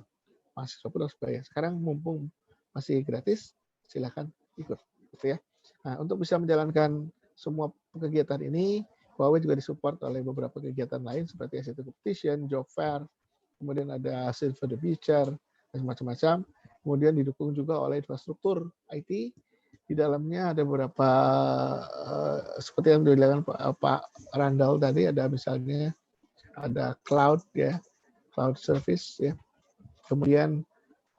Mahasiswa pun harus bayar. Sekarang mumpung masih gratis, silakan ikut. Gitu ya. Nah, untuk bisa menjalankan semua kegiatan ini, Huawei juga disupport oleh beberapa kegiatan lain seperti ICT Competition, Job Fair, kemudian ada Skill for the Future, dan macam-macam. Kemudian didukung juga oleh infrastruktur IT. Di dalamnya ada beberapa seperti yang dibilang Pak Randall tadi, ada misalnya ada cloud ya, cloud service ya. Kemudian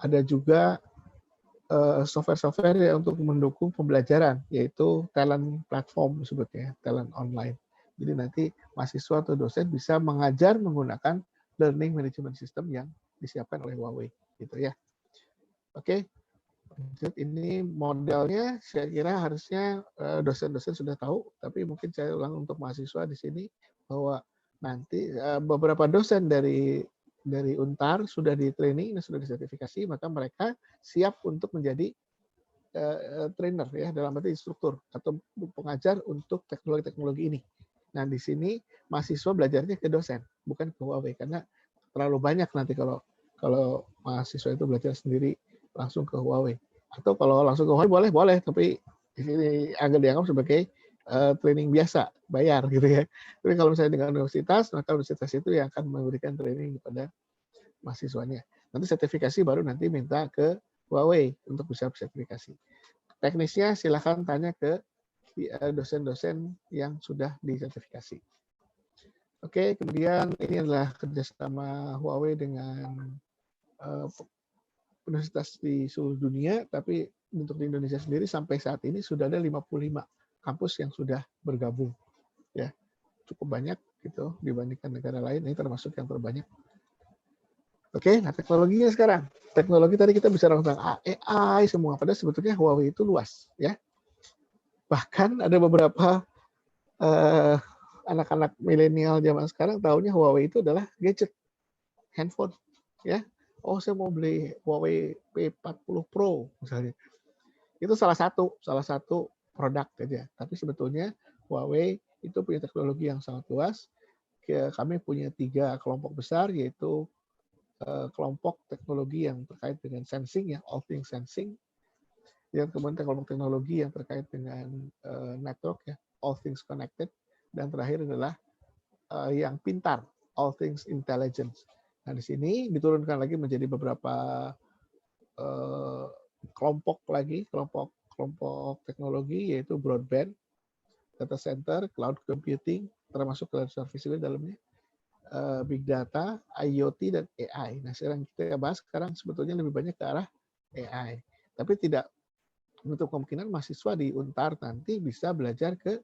ada juga software-software ya untuk mendukung pembelajaran, yaitu talent platform sebutnya, talent online. Jadi nanti mahasiswa atau dosen bisa mengajar menggunakan learning management system yang disiapkan oleh Huawei, gitu ya. Oke, ini modelnya saya kira harusnya dosen-dosen sudah tahu, tapi mungkin saya ulang untuk mahasiswa di sini bahwa nanti beberapa dosen dari Untar sudah di training dan sudah disertifikasi, maka mereka siap untuk menjadi trainer ya, dalam arti instruktur atau pengajar untuk teknologi-teknologi ini. Nah, di sini mahasiswa belajarnya ke dosen, bukan ke Huawei, karena terlalu banyak nanti kalau mahasiswa itu belajar sendiri langsung ke Huawei. Atau kalau langsung ke Huawei boleh, tapi di sini agak dianggap sebagai training biasa, bayar gitu ya. Tapi kalau misalnya dengan universitas, maka universitas itu yang akan memberikan training kepada mahasiswanya. Nanti sertifikasi baru nanti minta ke Huawei untuk bisa sertifikasi. Teknisnya silakan tanya ke dosen-dosen yang sudah disertifikasi. Oke, kemudian ini adalah kerjasama Huawei dengan universitas di seluruh dunia, tapi untuk di Indonesia sendiri sampai saat ini sudah ada 55 kampus yang sudah bergabung. Ya, cukup banyak. gitu dibandingkan negara lain. Ini termasuk yang terbanyak. Oke, nah teknologinya sekarang. Teknologi tadi kita bicara tentang AI semua, padahal sebetulnya Huawei itu luas, ya. Bahkan ada beberapa anak-anak milenial zaman sekarang tahunya Huawei itu adalah gadget, handphone, ya. Oh, saya mau beli Huawei P40 Pro misalnya. Itu salah satu produk aja. Tapi sebetulnya Huawei itu punya teknologi yang sangat luas. Kami punya 3 kelompok besar, yaitu kelompok teknologi yang terkait dengan sensing, ya, all things sensing. Yang kemudian kelompok teknologi yang terkait dengan network, ya, all things connected. Dan terakhir adalah yang pintar, all things intelligence. Nah, di sini diturunkan lagi menjadi beberapa kelompok teknologi, yaitu broadband, data center, cloud computing, termasuk cloud service juga dalamnya, big data, IoT, dan AI. Nah, sekarang kita bahas sebetulnya lebih banyak ke arah AI. Tapi tidak menutup kemungkinan mahasiswa di Untar nanti bisa belajar ke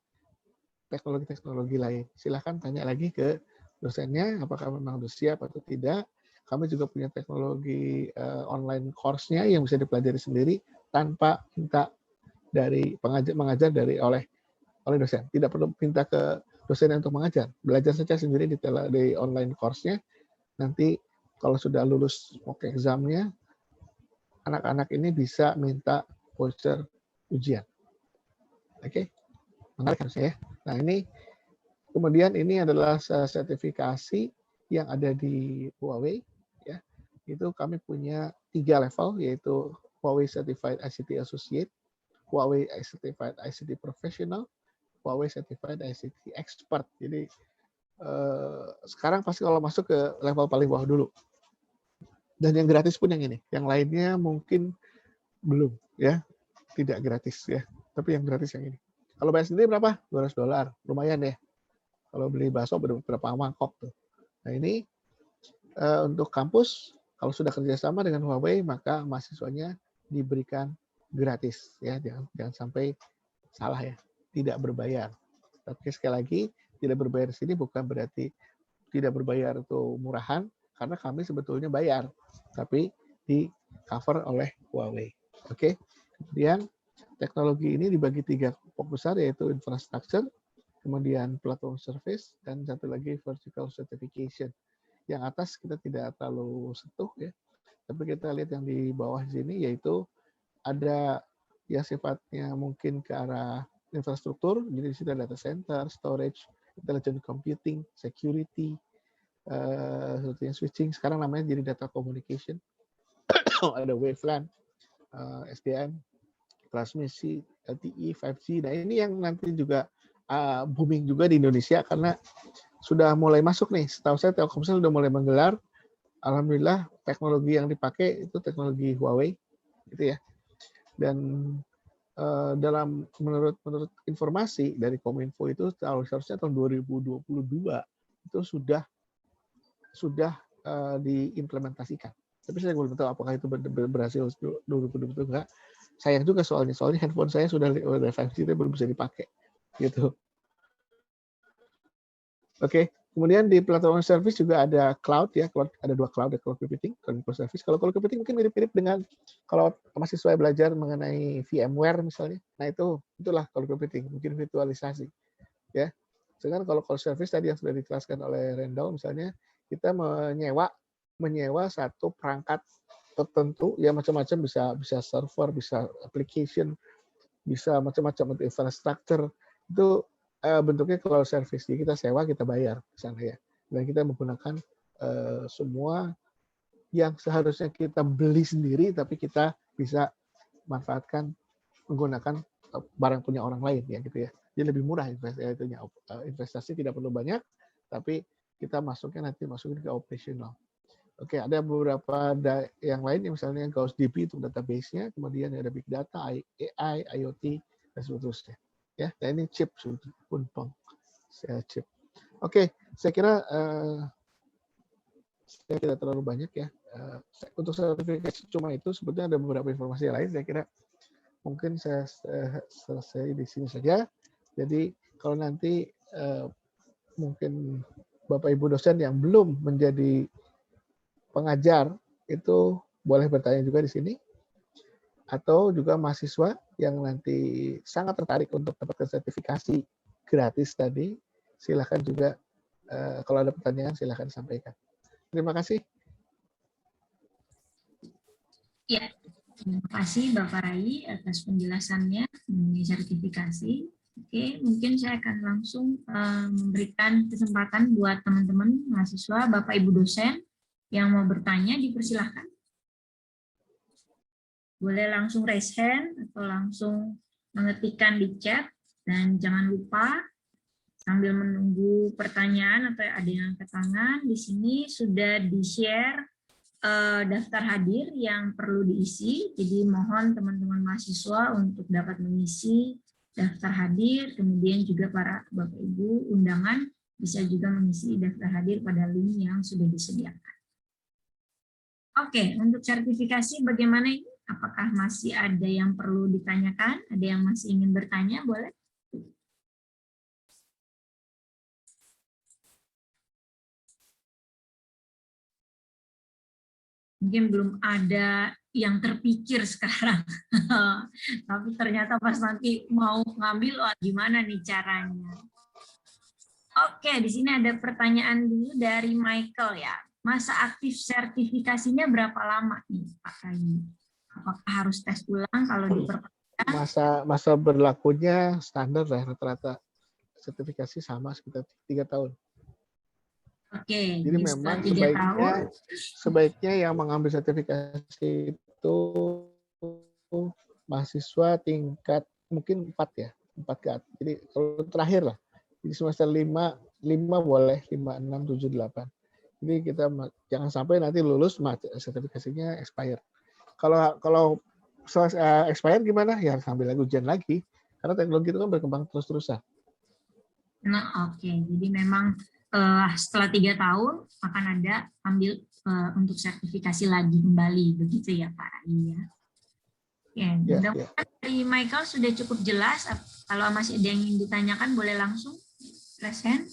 teknologi-teknologi lain. Silahkan tanya lagi ke dosennya, apakah memang sudah siap atau tidak. Kami juga punya teknologi online course-nya yang bisa dipelajari sendiri tanpa minta dari mengajar oleh dosen. Tidak perlu minta ke dosen untuk mengajar. Belajar saja sendiri di online course-nya. Nanti kalau sudah lulus mock exam-nya, anak-anak ini bisa minta voucher ujian. Oke, menarik harusnya ya. Nah, ini kemudian ini adalah sertifikasi yang ada di Huawei, ya. Itu kami punya 3 level, yaitu Huawei Certified ICT Associate, Huawei Certified ICT Professional, Huawei Certified ICT Expert. Jadi sekarang pasti kalau masuk ke level paling bawah dulu. Dan yang gratis pun yang ini. Yang lainnya mungkin belum, ya, tidak gratis, ya. Tapi yang gratis yang ini. Kalau bayar sendiri berapa? $200, lumayan ya. Kalau beli bakso berapa mangkok tuh. Nah, ini untuk kampus, kalau sudah kerjasama dengan Huawei, maka mahasiswanya diberikan gratis, ya. Jangan sampai salah, ya. Tidak berbayar. Tapi sekali lagi, tidak berbayar di sini bukan berarti tidak berbayar itu murahan, karena kami sebetulnya bayar, tapi di cover oleh Huawei. Oke. Kemudian teknologi ini dibagi 3 kelompok besar, yaitu infrastructure, kemudian platform service, dan satu lagi vertical certification. Yang atas kita tidak terlalu sentuh, ya. Tapi kita lihat yang di bawah sini, yaitu ada yang sifatnya mungkin ke arah infrastruktur. Jadi di sini ada data center, storage, intelligent computing, security, switching. Sekarang namanya jadi data communication. Ada WLAN, SDN, transmisi, LTE, 5G. Nah, ini yang nanti juga booming juga di Indonesia karena sudah mulai masuk nih. Setahu saya Telkomsel sudah mulai menggelar. Alhamdulillah teknologi yang dipakai itu teknologi Huawei, gitu ya. Dan menurut informasi dari Kominfo itu seharusnya tahun 2022 itu sudah diimplementasikan. Tapi saya belum tahu apakah itu berhasil 2022 enggak. Sayang juga soalnya handphone saya sudah 5G tapi belum bisa dipakai, gitu. Oke. Kemudian di platform service juga ada cloud, ya. Ada 2 cloud, ada cloud computing, cloud service. Kalau cloud computing mungkin mirip-mirip dengan kalau mahasiswa belajar mengenai VMware misalnya. Nah, itulah cloud computing, mungkin virtualisasi, ya. Sedangkan kalau cloud service tadi yang sudah dijelaskan oleh Rendall misalnya, kita menyewa satu perangkat tertentu, ya, macam-macam, bisa server, bisa application, bisa macam-macam untuk infrastructure. Itu bentuknya cloud service. Jadi kita sewa, kita bayar ke sana, ya. Dan kita menggunakan semua yang seharusnya kita beli sendiri, tapi kita bisa manfaatkan menggunakan barang punya orang lain, ya, gitu ya. Jadi lebih murah investasi tidak perlu banyak, tapi kita masukin ke operational. Oke, ada beberapa yang lain, misalnya GaussDB untuk database-nya, kemudian ada big data, AI, IoT, dan seterusnya. Ya, dan ini chip, chip. Oke, saya kira saya tidak terlalu banyak, ya. Untuk sertifikasi cuma itu, sebetulnya ada beberapa informasi lain. Saya kira mungkin saya selesai di sini saja. Jadi kalau nanti mungkin Bapak Ibu dosen yang belum menjadi pengajar itu boleh bertanya juga di sini, atau juga mahasiswa yang nanti sangat tertarik untuk dapatkan sertifikasi gratis tadi, silakan juga kalau ada pertanyaan silakan sampaikan. Terima kasih. Ya, terima kasih Bapak Rai atas penjelasannya mengenai sertifikasi. Oke, mungkin saya akan langsung memberikan kesempatan buat teman-teman mahasiswa, Bapak Ibu dosen yang mau bertanya, dipersilahkan. Boleh langsung raise hand atau langsung mengetikkan di chat, dan jangan lupa sambil menunggu pertanyaan atau ada yang angkat tangan, di sini sudah di-share daftar hadir yang perlu diisi. Jadi mohon teman-teman mahasiswa untuk dapat mengisi daftar hadir, kemudian juga para Bapak Ibu undangan bisa juga mengisi daftar hadir pada link yang sudah disediakan. Oke, untuk sertifikasi bagaimana ini? Apakah masih ada yang perlu ditanyakan? Ada yang masih ingin bertanya? Boleh? Mungkin belum ada yang terpikir sekarang. Tapi ternyata pas nanti mau ngambil, wah gimana nih caranya? Oke, di sini ada pertanyaan dulu dari Michael ya. Masa aktif sertifikasinya berapa lama nih Pak Rai? Apakah harus tes ulang kalau diperpanjang? Masa berlakunya standar lah, rata-rata sertifikasi sama sekitar 3 tahun. Oke, jadi memang sebaiknya yang mengambil sertifikasi itu mahasiswa tingkat mungkin 4 ya, 4 ke atas. Jadi kalau terakhir lah, jadi semester 5 boleh, 5, 6, 7, 8. Jadi kita jangan sampai nanti lulus sertifikasinya expire. Kalau expired gimana? Ya harus ambil lagi ujian lagi. Karena teknologi itu kan berkembang terus-terusan. Nah, oke. Jadi memang setelah 3 tahun akan ada ambil untuk sertifikasi lagi kembali. Begitu ya Pak Rai ya. Ya, mudah-mudahan dari Michael sudah cukup jelas. Kalau masih ada yang ingin ditanyakan boleh langsung raise hand.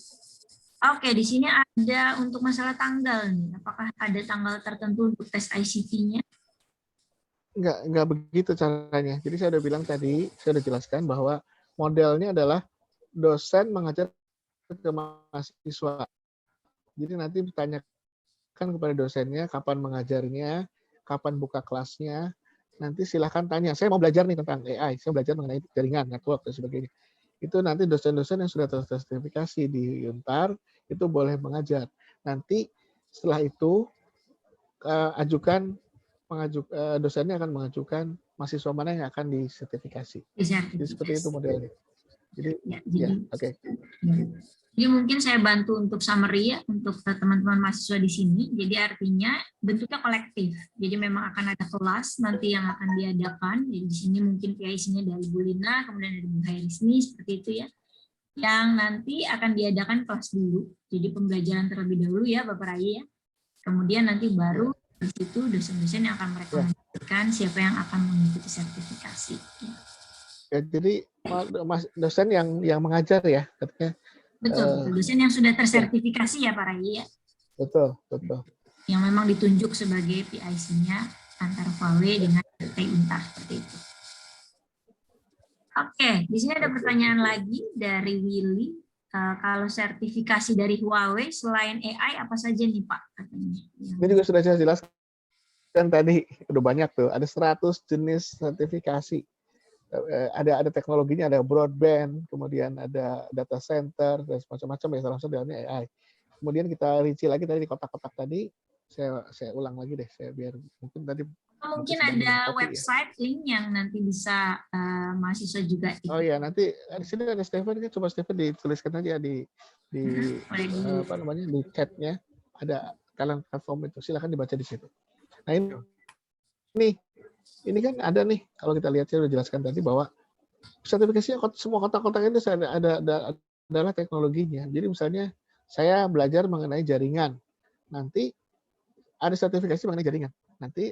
Oke, di sini ada untuk masalah tanggal nih. Apakah ada tanggal tertentu untuk tes ICT-nya? Enggak begitu caranya. Jadi saya udah bilang tadi, saya udah jelaskan bahwa modelnya adalah dosen mengajar ke mahasiswa. Jadi nanti ditanyakan kepada dosennya kapan mengajarnya, kapan buka kelasnya. Nanti silahkan tanya, saya mau belajar nih tentang AI, saya belajar mengenai jaringan, network, dan sebagainya. Itu nanti dosen-dosen yang sudah tersertifikasi di Untar, itu boleh mengajar. Nanti setelah itu, dosennya akan mengajukan mahasiswa mana yang akan disertifikasi. Jadi seperti itu modelnya. Jadi oke. Jadi mungkin saya bantu untuk summary ya untuk teman-teman mahasiswa di sini. Jadi artinya bentuknya kolektif. Jadi memang akan ada kelas nanti yang akan diadakan. Jadi di sini mungkin PIC-nya dari Bu Lina, kemudian dari Bu Hairisni seperti itu ya. Yang nanti akan diadakan kelas dulu. Jadi pembelajaran terlebih dahulu ya Bapak Rai ya. Kemudian nanti baru di situ dosen-dosen yang akan merekomendasikan siapa yang akan mengikuti sertifikasi. Ya, jadi dosen yang mengajar ya katanya. Betul, dosen yang sudah tersertifikasi ya Pak Rai ya. Betul. Yang memang ditunjuk sebagai PIC-nya antara Huawei dengan Untar seperti itu. Oke, di sini ada pertanyaan lagi dari Willy. Kalau sertifikasi dari Huawei selain AI apa saja nih Pak katanya? Ini juga sudah saya jelaskan tadi, udah banyak tuh, ada 100 jenis sertifikasi. Ada teknologinya, ada broadband, kemudian ada data center, dan macam-macam ya, salah satu dalamnya AI. Kemudian kita rinci lagi tadi di kotak-kotak tadi, saya ulang lagi deh, biar mungkin tadi. Mungkin ada website link yang nanti bisa mahasiswa juga. Oh iya, nanti di sini ada Stephen, coba Stephen dituliskan aja di apa namanya di chatnya, ada kalian platform itu, silakan dibaca di situ. Nah ini kan ada nih, kalau kita lihat saya sudah jelaskan tadi bahwa sertifikasinya semua kotak-kotak itu adalah teknologinya. Jadi misalnya saya belajar mengenai jaringan, nanti ada sertifikasi mengenai jaringan. Nanti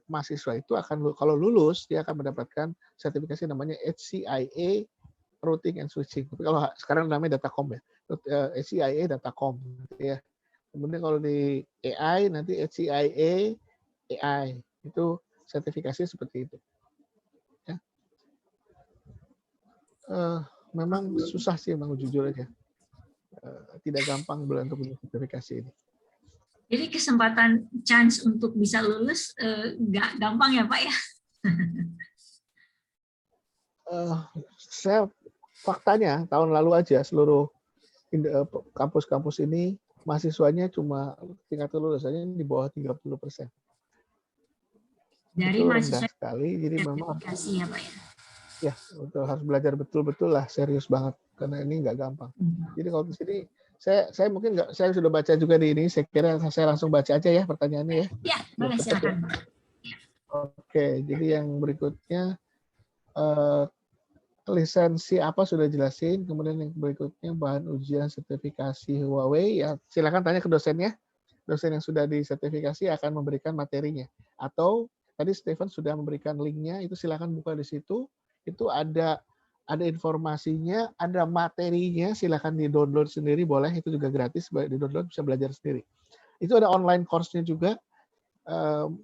mahasiswa itu akan kalau lulus dia akan mendapatkan sertifikasi namanya HCIA Routing and Switching. Tapi kalau sekarang namanya Datacom ya. HCIA.com gitu ya. Kemudian kalau di AI nanti HCIA AI itu sertifikasi seperti itu. Ya. Memang susah sih, memang jujur aja. Tidak gampang untuk sertifikasi ini. Jadi kesempatan chance untuk bisa lulus nggak gampang ya Pak ya? Saya faktanya tahun lalu aja seluruh kampus-kampus ini mahasiswanya cuma tingkat lulusannya di bawah 30%. Dari itu rendah mahasiswa sekali, jadi memang sertifikasi ya Pak ya? Ya, betul, harus belajar betul-betul lah, serius banget karena ini nggak gampang. Jadi kalau di sini saya mungkin nggak, saya sudah baca juga di ini, saya kira saya langsung baca aja ya pertanyaannya ya. Ya, boleh silakan. Oke, jadi yang berikutnya lisensi apa sudah jelasin, kemudian yang berikutnya bahan ujian sertifikasi Huawei, ya silakan tanya ke dosennya. Dosen yang sudah disertifikasi akan memberikan materinya. Atau tadi Stephen sudah memberikan linknya, itu silakan buka di situ. Itu ada informasinya, ada materinya, silakan di-download sendiri, boleh, itu juga gratis, di-download bisa belajar sendiri. Itu ada online course-nya juga.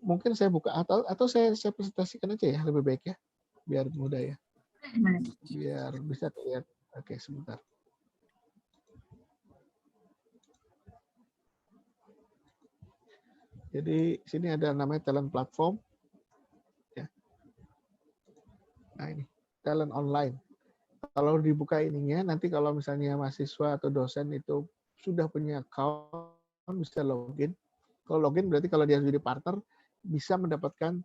Mungkin saya buka atau saya presentasikan aja ya, lebih baik ya, biar mudah ya. Biar bisa terlihat. Oke, sebentar. Jadi sini ada namanya talent platform. Ya. Nah ini talent online. Kalau dibuka ininya, nanti kalau misalnya mahasiswa atau dosen itu sudah punya account, bisa login. Kalau login berarti kalau dia jadi partner, bisa mendapatkan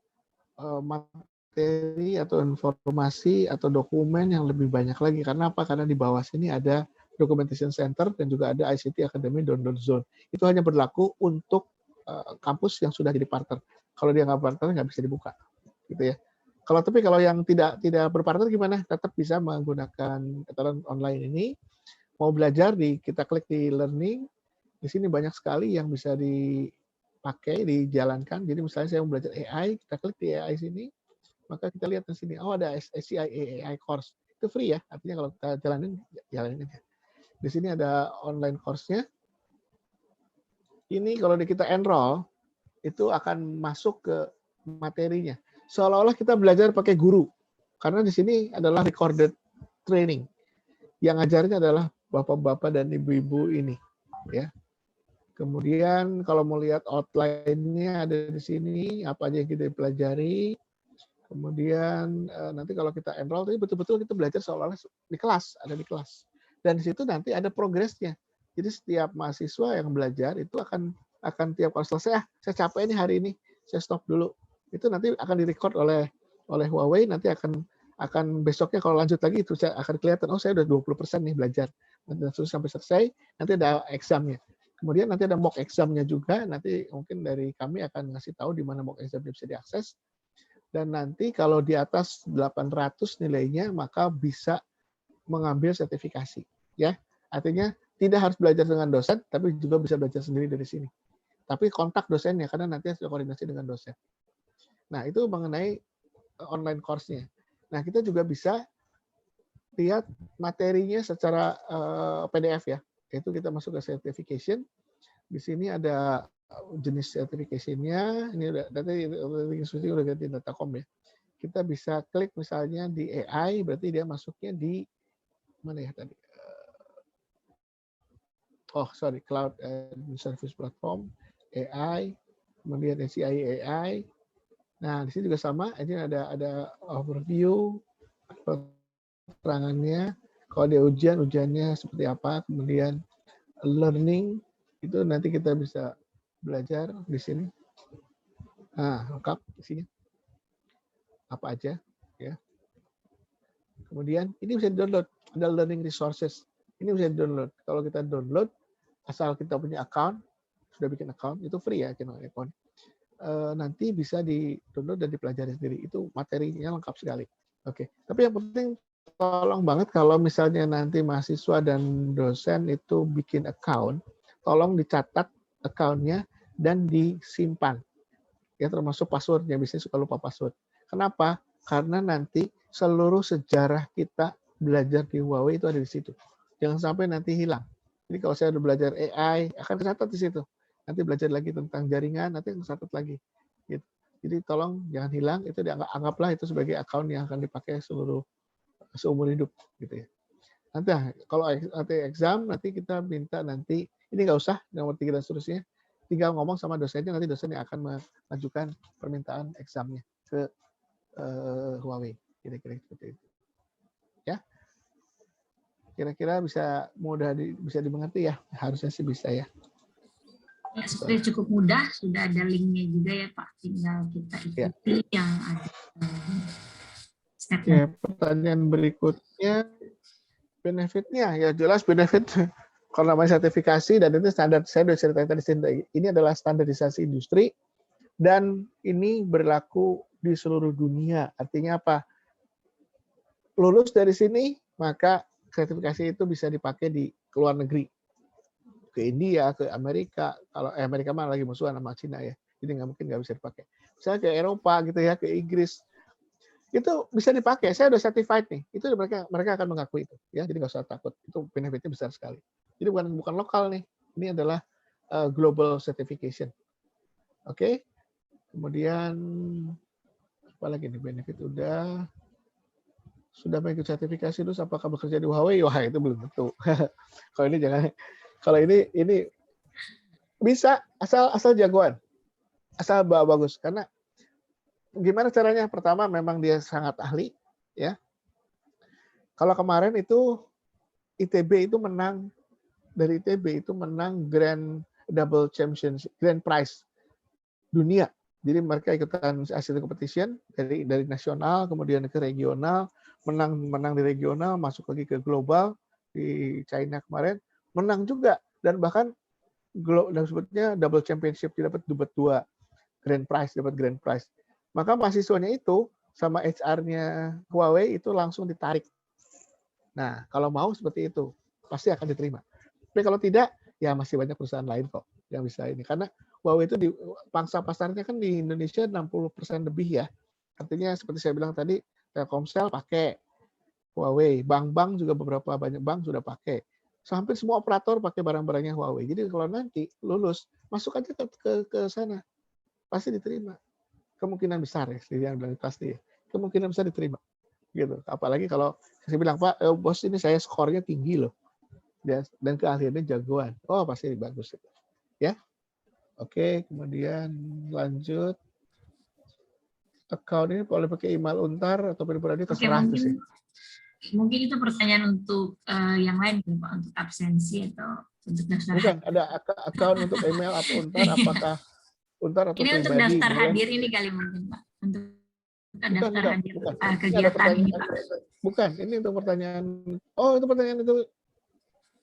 materi atau informasi atau dokumen yang lebih banyak lagi. Karena apa? Karena di bawah sini ada Documentation Center dan juga ada ICT Academy Download Zone. Itu hanya berlaku untuk kampus yang sudah jadi partner. Kalau dia nggak partner, nggak bisa dibuka, gitu ya. Tapi kalau yang tidak berpartner gimana? Tetap bisa menggunakan talent online ini. Mau belajar kita klik di learning. Di sini banyak sekali yang bisa dipakai, dijalankan. Jadi misalnya saya mau belajar AI, kita klik di AI sini, maka kita lihat di sini, oh ada SCIA AI course. Itu free ya, artinya kalau kita jalanin aja. Di sini ada online course-nya. Ini kalau kita enroll, itu akan masuk ke materinya. Seolah-olah kita belajar pakai guru. Karena di sini adalah recorded training. Yang ngajarnya adalah bapak-bapak dan ibu-ibu ini. Ya. Kemudian kalau mau lihat outline-nya ada di sini, apa aja yang kita pelajari. Kemudian nanti kalau kita enroll, itu betul-betul kita belajar seolah-olah di kelas, ada di kelas. Dan di situ nanti ada progresnya. Jadi setiap mahasiswa yang belajar itu akan tiap kali selesai, saya capek nih hari ini, saya stop dulu. Itu nanti akan direcord oleh Huawei, nanti akan besoknya kalau lanjut lagi itu akan kelihatan, oh saya udah 20% nih belajar. Nanti sampai selesai, nanti ada examnya. Kemudian nanti ada mock examnya juga, nanti mungkin dari kami akan ngasih tahu di mana mock examnya bisa diakses. Dan nanti kalau di atas 800 nilainya, maka bisa mengambil sertifikasi. Ya, artinya tidak harus belajar dengan dosen, tapi juga bisa belajar sendiri dari sini. Tapi kontak dosennya, karena nanti harus koordinasi dengan dosen. Nah, itu mengenai online course-nya. Nah, kita juga bisa lihat materinya secara PDF ya. Itu kita masuk ke certification. Di sini ada jenis certification-nya. Ini udah ganti Datacom ya. Kita bisa klik misalnya di AI, berarti dia masuknya di mana ya tadi? Cloud and Service Platform, AI, kemudian HCIA AI. Nah, di sini juga sama, ini ada overview, keterangannya, kalau ada ujiannya seperti apa, kemudian learning, itu nanti kita bisa belajar di sini. Nah, lengkap isinya. Apa aja, ya. Kemudian, ini bisa di-download, ada learning resources. Ini bisa di-download. Kalau kita download, asal kita punya account, sudah bikin account, itu free ya, channel account. Nanti bisa di-download dan dipelajari sendiri. Itu materinya lengkap sekali. Oke. Tapi yang penting, tolong banget kalau misalnya nanti mahasiswa dan dosen itu bikin account, tolong dicatat account-nya dan disimpan. Ya, termasuk password-nya. Biasanya suka lupa password. Kenapa? Karena nanti seluruh sejarah kita belajar di Huawei itu ada di situ. Jangan sampai nanti hilang. Jadi kalau saya udah belajar AI, akan kecatat di situ. Nanti belajar lagi tentang jaringan, nanti kecatat lagi. Gitu. Jadi tolong jangan hilang, itu anggaplah itu sebagai account yang akan dipakai seumur hidup, gitu ya. Nanti kalau nanti exam, nanti kita minta nanti, ini nggak usah, nomor 3 dan seterusnya, tinggal ngomong sama dosennya, nanti dosen yang akan mengajukan permintaan examnya ke Huawei, kira-kira seperti itu. Ya, kira-kira bisa dimengerti ya, harusnya sih bisa ya. Ya, seperti cukup mudah, sudah ada linknya juga ya Pak, tinggal kita ikuti yang ada. Ya, pertanyaan berikutnya, benefitnya ya jelas benefit kalau namanya sertifikasi dan itu standar, saya sudah ceritain tadi, ini adalah standarisasi industri dan ini berlaku di seluruh dunia. Artinya apa? Lulus dari sini maka sertifikasi itu bisa dipakai di luar negeri, ke India, ke Amerika. Kalau Amerika mah lagi musuhan sama Cina ya, jadi nggak bisa dipakai. Misalnya ke Eropa gitu ya, ke Inggris, itu bisa dipakai. Saya udah certified nih, itu mereka akan mengakui itu ya, jadi nggak usah takut, itu benefitnya besar sekali. Jadi bukan lokal nih, ini adalah global certification. Oke. Kemudian apa lagi nih benefit, sudah mengikuti sertifikasi, terus apakah bekerja di Huawei? Wah, itu belum tentu. Kalau ini jangan, kalau ini bisa asal jagoan, asal bagus. Karena gimana caranya? Pertama memang dia sangat ahli ya. Kalau kemarin itu ITB itu menang, dari ITB itu menang double championship, grand prize dunia. Jadi mereka ikutan Asia Competition dari nasional kemudian ke regional, menang di regional, masuk lagi ke global di China kemarin, menang juga dan bahkan sebutnya double championship, dapat dua grand prize. Maka mahasiswanya itu sama HR-nya Huawei itu langsung ditarik. Nah, kalau mau seperti itu pasti akan diterima. Tapi kalau tidak, ya masih banyak perusahaan lain kok yang bisa ini. Karena Huawei itu di pangsa pasarnya kan di Indonesia 60% lebih ya. Artinya seperti saya bilang tadi, Telkomsel pakai Huawei, bank-bank juga beberapa banyak bank sudah pakai. Hampir semua operator pakai barang-barangnya Huawei. Jadi kalau nanti lulus, masuk aja ke sana. Pasti diterima. Kemungkinan besar ya, yang bilang pasti ya. Kemungkinan besar diterima. Gitu. Apalagi kalau saya bilang, Pak, bos ini saya skornya tinggi loh. Dan keahliannya jagoan. Oh, pasti bagus. Ya. Oke, kemudian lanjut. Account ini boleh pakai email Untar atau pribadi terserah tuh sih. Mungkin itu pertanyaan untuk yang lain Pak, untuk absensi atau untuk daftar. Bukan, ada account untuk email atau Untar, apakah Untar atau ini pribadi? Untuk daftar hadir ini kali mungkin Pak. Untuk daftar hadir kegiatan ini Pak. Bukan, ini untuk pertanyaan. Oh, itu pertanyaan itu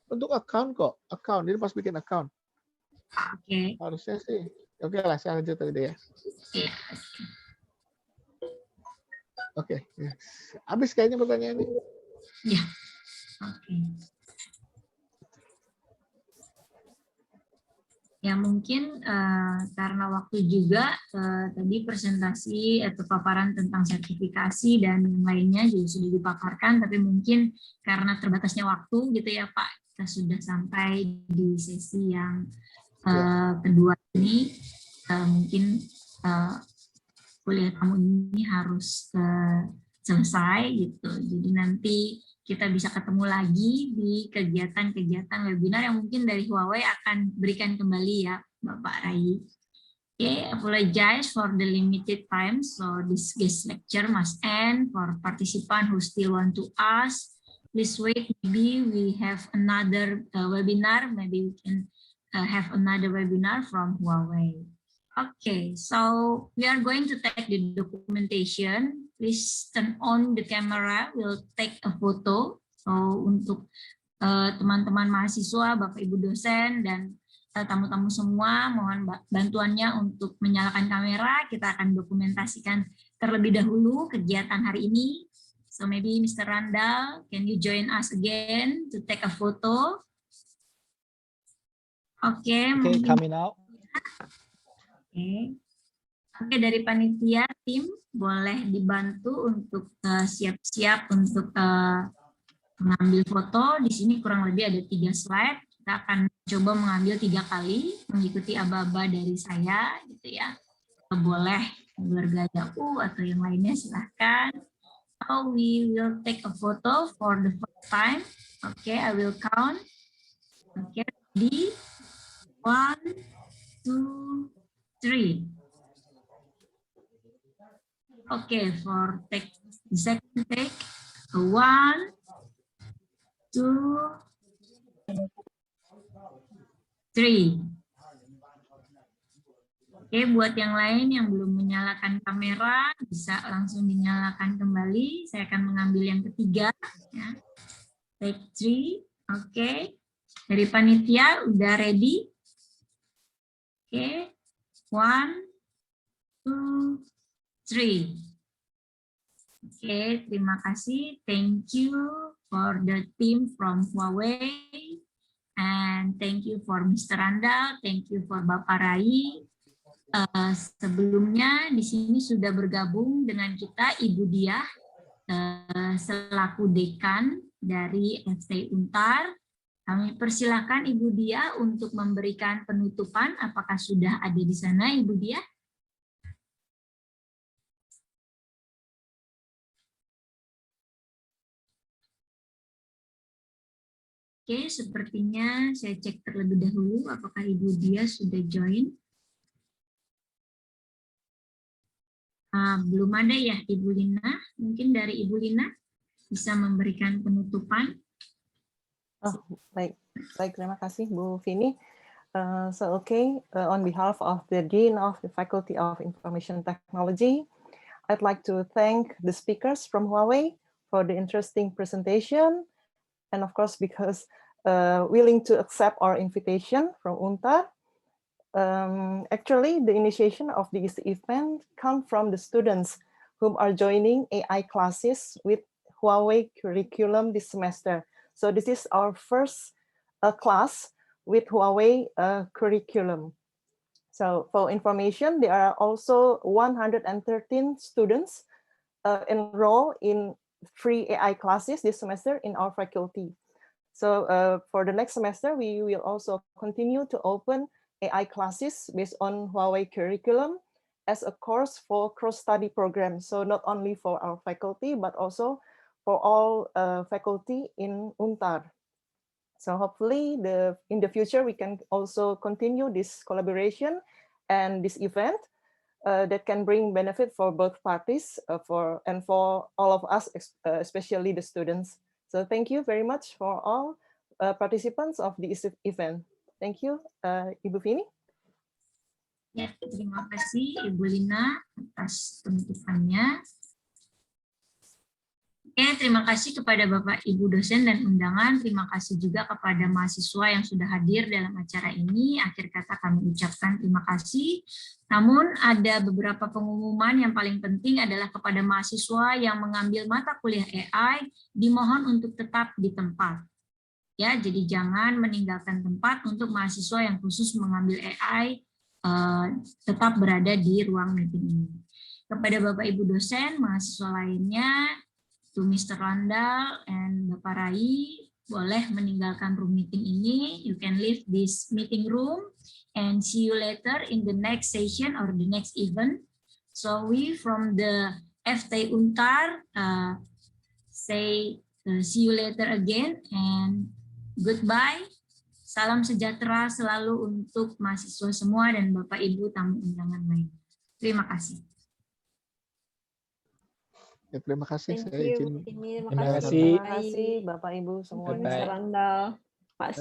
untuk account kok. Account, jadi pas bikin account. Oke. Harusnya sih. Oke lah, saya lanjut tadi ya. Iya. Oke. Habis kayaknya pertanyaan ini. Ya. Oke. Ya mungkin karena waktu juga tadi presentasi atau paparan tentang sertifikasi dan yang lainnya juga sudah dipaparkan, tapi mungkin karena terbatasnya waktu gitu ya Pak, kita sudah sampai di sesi yang kedua ini. Mungkin kuliah kamu ini harus selesai gitu. Jadi nanti kita bisa ketemu lagi di kegiatan-kegiatan webinar yang mungkin dari Huawei akan berikan kembali ya Bapak Rai. Okay, apologize for the limited time, so this guest lecture must end. For participant who still want to ask, please wait, maybe we have another webinar, maybe we can have another webinar from Huawei. Okay, so we are going to take the documentation. Please turn on the camera. We'll take a photo. So untuk teman-teman mahasiswa, Bapak Ibu dosen dan tamu-tamu semua, mohon bantuannya untuk menyalakan kamera. Kita akan dokumentasikan terlebih dahulu kegiatan hari ini. So maybe Mr. Randall, can you join us again to take a photo? Okay, coming out. Oke, dari panitia tim boleh dibantu untuk siap-siap untuk mengambil foto. Di sini kurang lebih ada 3 slide. Kita akan coba mengambil 3 kali, mengikuti aba-aba dari saya, gitu ya. Boleh bergaya atau yang lainnya silahkan. Now we will take a photo for the first time. Okay, I will count. Okay, ready? 1, 2, 3. Okay, for take the second take. 1, 2, 3. Oke, buat yang lain yang belum menyalakan kamera, bisa langsung dinyalakan kembali. Saya akan mengambil yang ketiga. Ya. Take 3. Oke. Dari panitia, udah ready? Oke. 1, 2, 3. Oke, terima kasih. Thank you for the team from Huawei. And thank you for Mr. Randall. Thank you for Bapak Rai. Sebelumnya di sini sudah bergabung dengan kita Ibu Diah selaku dekan dari FT Untar. Kami persilakan Ibu Diah untuk memberikan penutupan. Apakah sudah ada di sana Ibu Diah? Oke, sepertinya saya cek terlebih dahulu apakah Ibu Diah sudah join. Belum ada ya Ibu Lina, mungkin dari Ibu Lina bisa memberikan penutupan. Oh, baik, terima kasih Bu Vini. On behalf of the Dean of the Faculty of Information Technology, I'd like to thank the speakers from Huawei for the interesting presentation, and of course because willing to accept our invitation from UNTAR. Actually, the initiation of this event comes from the students whom are joining AI classes with Huawei curriculum this semester. So this is our first class with Huawei curriculum. So for information, there are also 113 students enrolled in 3 AI classes this semester in our faculty. So for the next semester, we will also continue to open AI classes based on Huawei curriculum as a course for cross-study program. So not only for our faculty, but also for all faculty in UNTAR. So hopefully in the future, we can also continue this collaboration and this event that can bring benefit for both parties for all of us, especially the students. So thank you very much for all participants of this event. Thank you, Ibu Vini. Ya, terima kasih Ibu Lina atas penutupannya. Oke, terima kasih kepada Bapak Ibu dosen dan undangan. Terima kasih juga kepada mahasiswa yang sudah hadir dalam acara ini. Akhir kata kami ucapkan terima kasih. Namun ada beberapa pengumuman yang paling penting adalah kepada mahasiswa yang mengambil mata kuliah AI, dimohon untuk tetap di tempat. Ya, jadi jangan meninggalkan tempat untuk mahasiswa yang khusus mengambil AI tetap berada di ruang meeting ini. Kepada Bapak Ibu dosen, mahasiswa lainnya, to Mr. Randall and Bapak Rai, boleh meninggalkan room meeting ini. You can leave this meeting room and see you later in the next session or the next event. So we from the FT Untar say see you later again and goodbye. Salam sejahtera selalu untuk mahasiswa semua dan Bapak Ibu tamu undangan lain. Terima kasih. Ya, terima kasih. Thank Saya you, izin. Bu Vini. Terima kasih. Terima kasih Bapak Ibu semua. Bye-bye. Randall, Pak